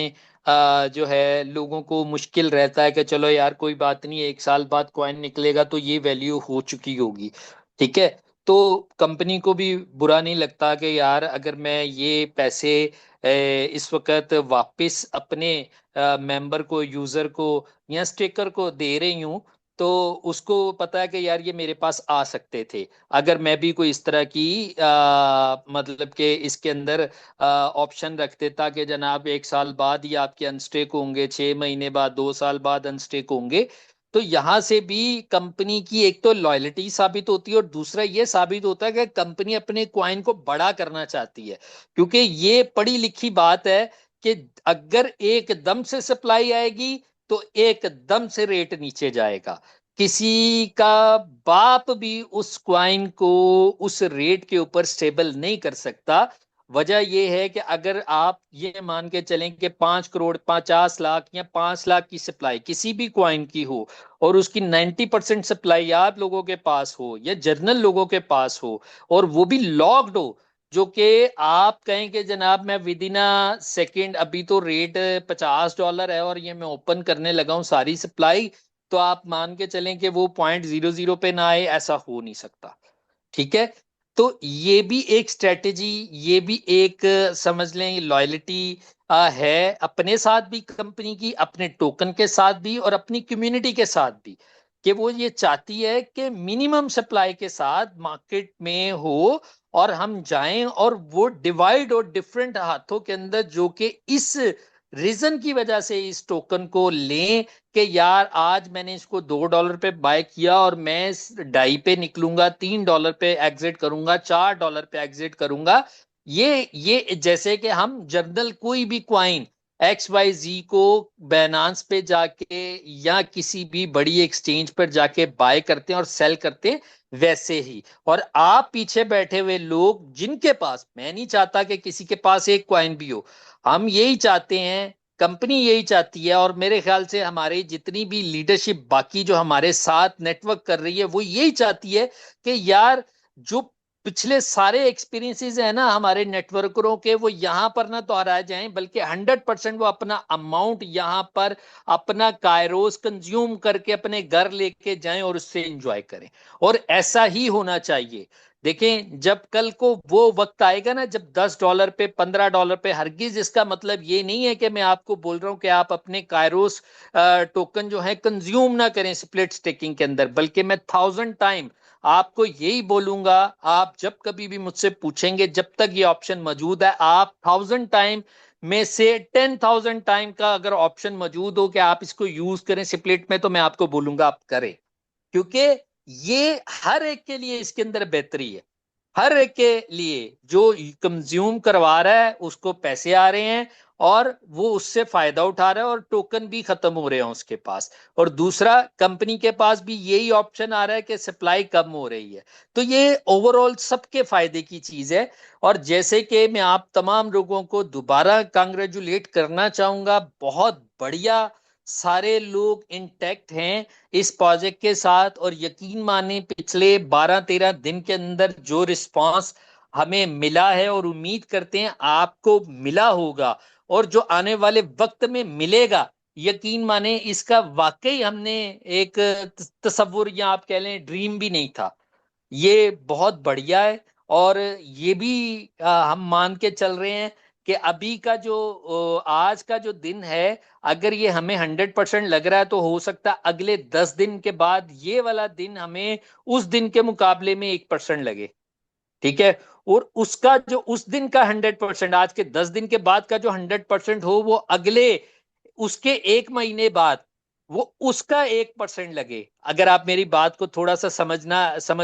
जो है लोगों को मुश्किल रहता है कि चलो यार कोई बात नहीं, 1 साल बाद कॉइन निकलेगा तो ये वैल्यू हो चुकी होगी। ठीक है, तो कंपनी को भी बुरा नहीं लगता कि यार अगर मैं ये पैसे इस वक्त वापस अपने मेंबर को, यूजर को या स्टेकर को दे रही हूँ, तो उसको पता है कि यार ये मेरे पास आ सकते थे अगर मैं भी कोई इस तरह की मतलब कि इसके अंदर ऑप्शन रख देता कि जनाब 1 साल बाद ही आपके अनस्टेक होंगे, 6 महीने बाद, 2 साल बाद अनस्टेक होंगे। तो यहां से भी कंपनी की एक तो लॉयल्टी साबित होती है और दूसरा ये साबित होता है कि कंपनी अपने क्वाइन को बड़ा करना चाहती है, क्योंकि ये पढ़ी लिखी बात है कि अगर एकदम से सप्लाई आएगी तो एकदम से रेट नीचे जाएगा। किसी का बाप भी उस क्वाइन को उस रेट के ऊपर स्टेबल नहीं कर सकता। वजह यह है कि अगर आप ये मान के चलें कि 5 करोड़ 50 लाख या 5 लाख की सप्लाई किसी भी क्वाइन की हो और उसकी 90% सप्लाई आप लोगों के पास हो या जर्नल लोगों के पास हो और वो भी लॉक्ड हो, जो कि आप कहें कि जनाब मैं विद इन अ सेकेंड, अभी तो रेट $50 है और ये मैं ओपन करने लगा हूं सारी सप्लाई, तो आप मान के चलें कि वो 0.00 पे ना आए, ऐसा हो नहीं सकता। ठीक है। तो ये भी एक स्ट्रेटेजी, ये भी एक समझ लें लॉयल्टी है अपने साथ भी कंपनी की, अपने टोकन के साथ भी और अपनी कम्युनिटी के साथ भी, कि वो ये चाहती है कि मिनिमम सप्लाई के साथ मार्केट में हो और हम जाएं और वो डिवाइड और डिफरेंट हाथों के अंदर जो कि इस रीजन की वजह से इस टोकन को लें कि यार आज मैंने इसको $2 पे बाय किया और मैं इस डाई पे निकलूंगा, $3 पे एग्जिट करूंगा, $4 पे एग्जिट करूंगा। ये जैसे कि हम जर्नल कोई भी क्वाइन XYZ को बैनांस पे जाके या किसी भी बड़ी एक्सचेंज पर जाके बाय करते हैं और सेल करते हैं, वैसे ही। और आप पीछे बैठे हुए लोग जिनके पास, मैं नहीं चाहता कि किसी के पास एक क्वाइन भी हो, हम यही चाहते हैं, कंपनी यही चाहती है और मेरे ख्याल से हमारी जितनी भी लीडरशिप बाकी जो हमारे साथ नेटवर्क कर रही है वो यही चाहती है कि यार जो पिछले सारे एक्सपीरियंसेस है ना हमारे नेटवर्करों के, वो यहाँ पर ना दोहराए जाएं बल्कि 100% वो अपना अमाउंट यहाँ पर अपना कायरोस कंज्यूम करके अपने घर लेके जाएं और उससे एंजॉय करें। और ऐसा ही होना चाहिए। देखें, जब कल को वो वक्त आएगा ना जब $10 पे $15 पे, हरगिज इसका मतलब ये नहीं है कि मैं आपको बोल रहा हूं कि आप अपने कायरोस टोकन जो है कंज्यूम ना करें स्प्लिट स्टेकिंग के अंदर, बल्कि मैं 1000 टाइम आपको यही बोलूंगा। आप जब कभी भी मुझसे पूछेंगे, जब तक ये ऑप्शन मौजूद है, आप 1000 टाइम में से 10,000 टाइम का अगर ऑप्शन मौजूद हो कि आप इसको यूज करें स्प्लिट में, तो मैं आपको बोलूंगा आप करें, क्योंकि ये हर एक के लिए इसके अंदर बेहतरी है। हर एक के लिए जो कंज्यूम करवा रहा है उसको पैसे आ रहे हैं और वो उससे फायदा उठा रहा है और टोकन भी खत्म हो रहे हैं उसके पास, और दूसरा कंपनी के पास भी यही ऑप्शन आ रहा है कि सप्लाई कम हो रही है। तो ये ओवरऑल सबके फायदे की चीज है। और जैसे कि मैं आप तमाम लोगों को दोबारा कांग्रेचुलेट करना चाहूंगा, बहुत बढ़िया, सारे लोग इंटैक्ट हैं इस प्रोजेक्ट के साथ। और यकीन माने पिछले 12-13 दिन के अंदर जो रिस्पांस हमें मिला है और उम्मीद करते हैं आपको मिला होगा और जो आने वाले वक्त में मिलेगा, यकीन माने इसका वाकई हमने एक तसव्वुर या आप कह लें ड्रीम भी नहीं था। ये बहुत बढ़िया है। और ये भी हम मान के चल रहे हैं कि अभी का जो आज का जो दिन है, अगर ये हमें 100% लग रहा है तो हो सकता है अगले 10 दिन के बाद ये वाला दिन हमें उस दिन के मुकाबले में 1% लगे। ठीक है। और उसका जो उस दिन का 100%, आज के 10 दिन के बाद का जो 100% हो, वो अगले उसके 1 महीने बाद वो उसका 1% लगे। अगर आप मेरी बात को थोड़ा सा समझ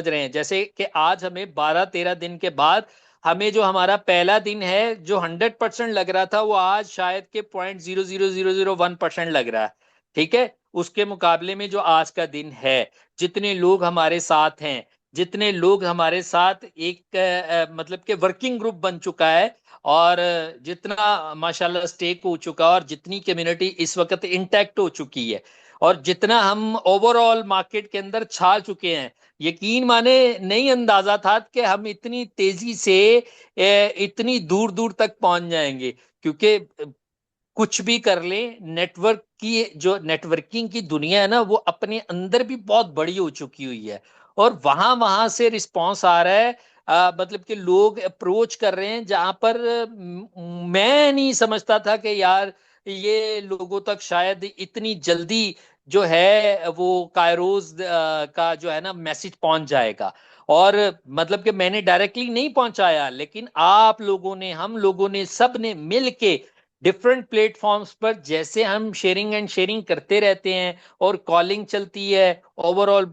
रहे हैं, जैसे कि आज हमें 12-13 दिन के बाद हमें जो हमारा पहला दिन है जो 100% लग रहा था, वो आज शायद के 0.00001% लग रहा है। ठीक है। उसके मुकाबले में जो आज का दिन है, जितने लोग हमारे साथ हैं, जितने लोग हमारे साथ एक मतलब के वर्किंग ग्रुप बन चुका है और जितना माशाल्लाह स्टेक हो चुका और जितनी कम्युनिटी इस वक्त इंटैक्ट हो चुकी है और जितना हम ओवरऑल मार्केट के अंदर छा चुके हैं, यकीन माने नहीं अंदाजा था कि हम इतनी तेजी से इतनी दूर दूर तक पहुंच जाएंगे। क्योंकि कुछ भी कर ले, नेटवर्क की जो नेटवर्किंग की दुनिया है ना, वो अपने अंदर भी बहुत बड़ी हो चुकी हुई है और वहां वहां से रिस्पांस आ रहा है। मतलब कि लोग अप्रोच कर रहे हैं जहां पर मैं नहीं समझता था कि यार ये लोगों तक शायद इतनी जल्दी जो है वो कायरोज का जो है ना मैसेज पहुंच जाएगा। और मतलब कि मैंने डायरेक्टली नहीं पहुंचाया, लेकिन आप लोगों ने, हम लोगों ने, सब ने मिल के डिफरेंट प्लेटफॉर्म्स पर जैसे हम शेयरिंग एंड शेयरिंग करते रहते हैं और कॉलिंग चलती है ओवरऑल,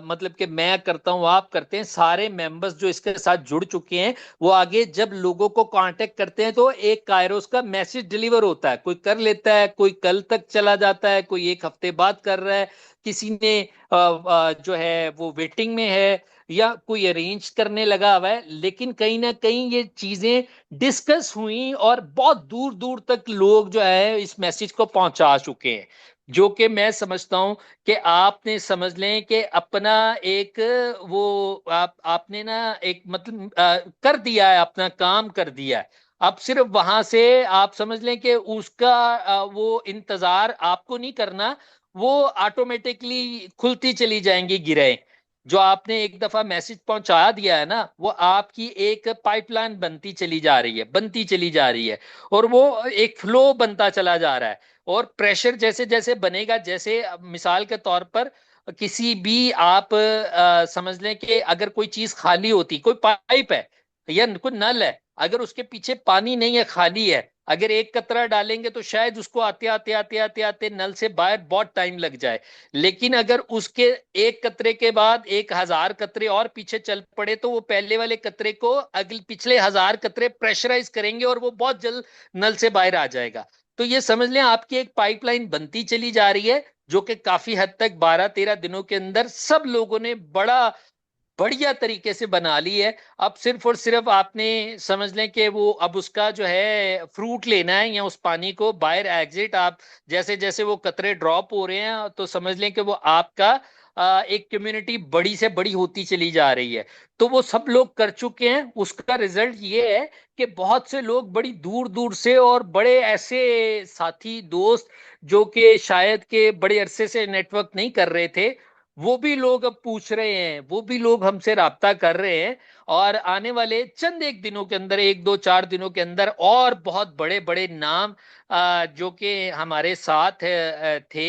मतलब कि मैं करता हूं, आप करते हैं, सारे मेंबर्स जो इसके साथ जुड़ चुके हैं वो आगे जब लोगों को कांटेक्ट करते हैं तो एक कायरोस का मैसेज डिलीवर होता है। कोई कर लेता है, कोई कल तक चला जाता है, कोई एक हफ्ते बाद कर रहा है, किसी ने जो है वो वेटिंग में है, या कोई अरेंज करने लगा हुआ है। लेकिन कहीं ना कहीं ये चीजें डिस्कस हुई और बहुत दूर दूर तक लोग जो है इस मैसेज को पहुंचा चुके हैं, जो कि मैं समझता हूं कि आपने समझ लें कि अपना एक वो आपने ना एक मतलब कर दिया है, अपना काम कर दिया है। अब सिर्फ वहां से आप समझ लें कि उसका वो इंतजार आपको नहीं करना, वो ऑटोमेटिकली खुलती चली जाएंगी गिरें। जो आपने एक दफा मैसेज पहुंचा दिया है ना, वो आपकी एक पाइपलाइन बनती चली जा रही है, बनती चली जा रही है, और वो एक फ्लो बनता चला जा रहा है। और प्रेशर जैसे जैसे बनेगा, जैसे मिसाल के तौर पर किसी भी आप समझ लें कि अगर कोई चीज खाली होती, कोई पाइप है या कोई नल है, अगर उसके पीछे पानी नहीं है, खाली है, अगर एक कतरा डालेंगे तो शायद उसको आते आते आते आते आते नल से बाहर बहुत टाइम लग जाए। लेकिन अगर उसके एक कतरे के बाद 1,000 कतरे और पीछे चल पड़े तो वो पहले वाले कतरे को अगले पिछले 1,000 कतरे प्रेशराइज करेंगे और वो बहुत जल्द नल से बाहर आ जाएगा। तो ये समझ लें आपकी एक पाइपलाइन बनती चली जा रही है, जो कि काफी हद तक 12-13 दिनों के अंदर सब लोगों ने बड़ा बढ़िया तरीके से बना ली है। अब सिर्फ और सिर्फ आपने समझ लें कि वो अब उसका जो है फ्रूट लेना है, या उस पानी को बाहर एग्जिट, आप जैसे जैसे वो कतरे ड्रॉप हो रहे हैं तो समझ लें कि वो आपका एक कम्युनिटी बड़ी से बड़ी होती चली जा रही है। तो वो सब लोग कर चुके हैं। उसका रिजल्ट ये है कि बहुत से लोग बड़ी दूर दूर से और बड़े ऐसे साथी दोस्त जो कि शायद के बड़े अरसे से नेटवर्क नहीं कर रहे थे, वो भी लोग अब पूछ रहे हैं, वो भी लोग हमसे राब्ता कर रहे हैं। और आने वाले चंद एक दिनों के अंदर, 1-2-4 दिनों के अंदर, और बहुत बड़े बड़े नाम जो कि हमारे साथ थे,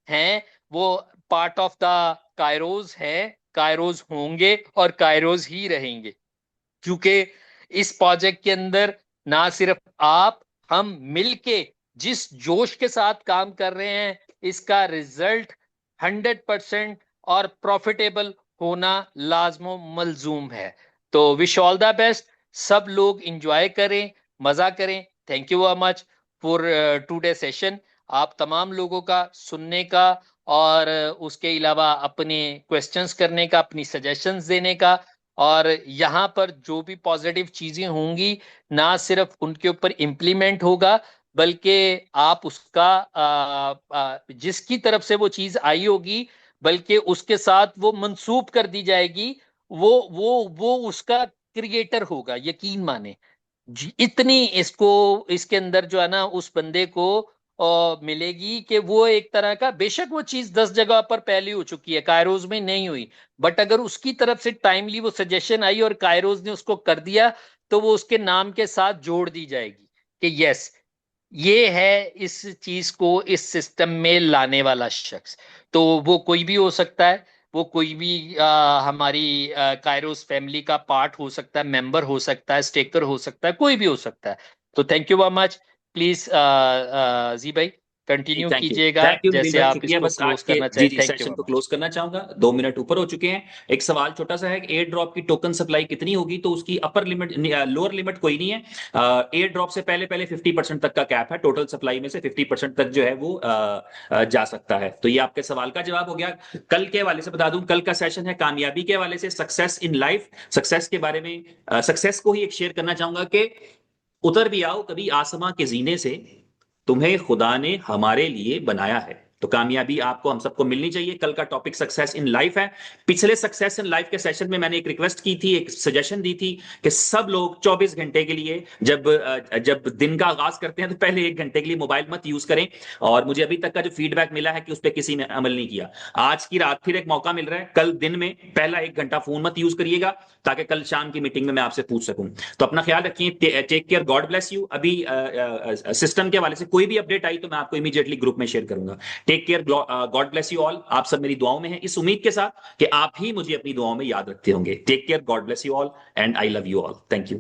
हैं, वो पार्ट ऑफ द कायरोज है, कायरोज होंगे और कायरोज ही रहेंगे। क्योंकि इस प्रोजेक्ट के अंदर ना सिर्फ आप, हम मिलके जिस जोश के साथ काम कर रहे हैं, इसका रिजल्ट 100% और प्रॉफिटेबल होना लाजमो मलजूम है। तो विश ऑल द बेस्ट, सब लोग इंजॉय करें, मजा करें। Thank you very much for today session, आप तमाम लोगों का सुनने का, और उसके अलावा अपने क्वेश्चंस करने का, अपनी सजेशंस देने का। और यहाँ पर जो भी पॉजिटिव चीजें होंगी, ना सिर्फ उनके ऊपर इम्प्लीमेंट होगा, बल्कि आप उसका जिसकी तरफ से वो चीज आई होगी, बल्कि उसके साथ वो मंसूब कर दी जाएगी, वो उसका क्रिएटर होगा, यकीन माने। इतनी इसको, इसके अंदर जो है ना उस बंदे को मिलेगी कि वो एक तरह का, बेशक वो चीज 10 जगह पर पहले हो चुकी है, कायरोज में नहीं हुई, बट अगर उसकी तरफ से टाइमली वो सजेशन आई और कायरोज ने उसको कर दिया, तो वो उसके नाम के साथ जोड़ दी जाएगी कि यस, ये है इस चीज को इस सिस्टम में लाने वाला शख्स। तो वो कोई भी हो सकता है, वो कोई भी हमारी कायरोस फैमिली का पार्ट हो सकता है, मेंबर हो सकता है, स्टेकर हो सकता है, कोई भी हो सकता है। तो thank you very much. Please ji भाई जी कंटिन्यू थैंक यू, कीजिएगा थैंक यू नबील जैसे भाई, आप शुक्रिया। इसको बस क्लोज आज के करना जी चाहें। जी थैंक यू सेशन को वेरी मच। क्लोज करना चाहूंगा, 2 मिनट ऊपर हो चुके हैं। एक सवाल छोटा सा है कि एयर ड्रॉप की टोकन सप्लाई कितनी होगी, तो उसकी अपर लिमिट, लोअर लिमिट कोई नहीं है। एयर ड्रॉप से पहले पहले 50% तक का कैप है, टोटल सप्लाई में से 50% तक जो है वो जा सकता है। तो ये आपके सवाल का जवाब हो गया। कल के हवाले से बता दूं, कल का सेशन है कामयाबी के हवाले से, सक्सेस इन लाइफ, सक्सेस के बारे में, सक्सेस को ही एक शेयर करना चाहूंगा कि उतर भी आओ कभी आसमां के जीने से, तुम्हें खुदा ने हमारे लिए बनाया है। तो कामयाबी आपको, हम सबको मिलनी चाहिए। कल का टॉपिक सक्सेस इन लाइफ है। पिछले सक्सेस इन लाइफ के सेशन में मैंने एक रिक्वेस्ट की थी, एक सजेशन दी थी कि सब लोग 24 घंटे के लिए, जब दिन का आगाज करते हैं तो पहले 1 घंटे के लिए मोबाइल मत यूज करें। और मुझे अभी तक का जो फीडबैक मिला है कि उस पर किसी ने अमल नहीं किया। आज की रात फिर एक मौका मिल रहा है, कल दिन में पहला 1 घंटा फोन मत यूज करिएगा, ताकि कल शाम की मीटिंग में मैं आपसे पूछ सकूं। तो अपना ख्याल रखिए, take care, god bless you. अभी सिस्टम के हवाले से कोई भी अपडेट आई तो मैं आपको इमीडिएटली ग्रुप में शेयर करूंगा। Take take care, god bless you all. आप सब मेरी दुआओं में हैं, इस उम्मीद के साथ कि आप ही मुझे अपनी दुआओं में याद रखते होंगे। Take care, god bless you all and I love you all. Thank you.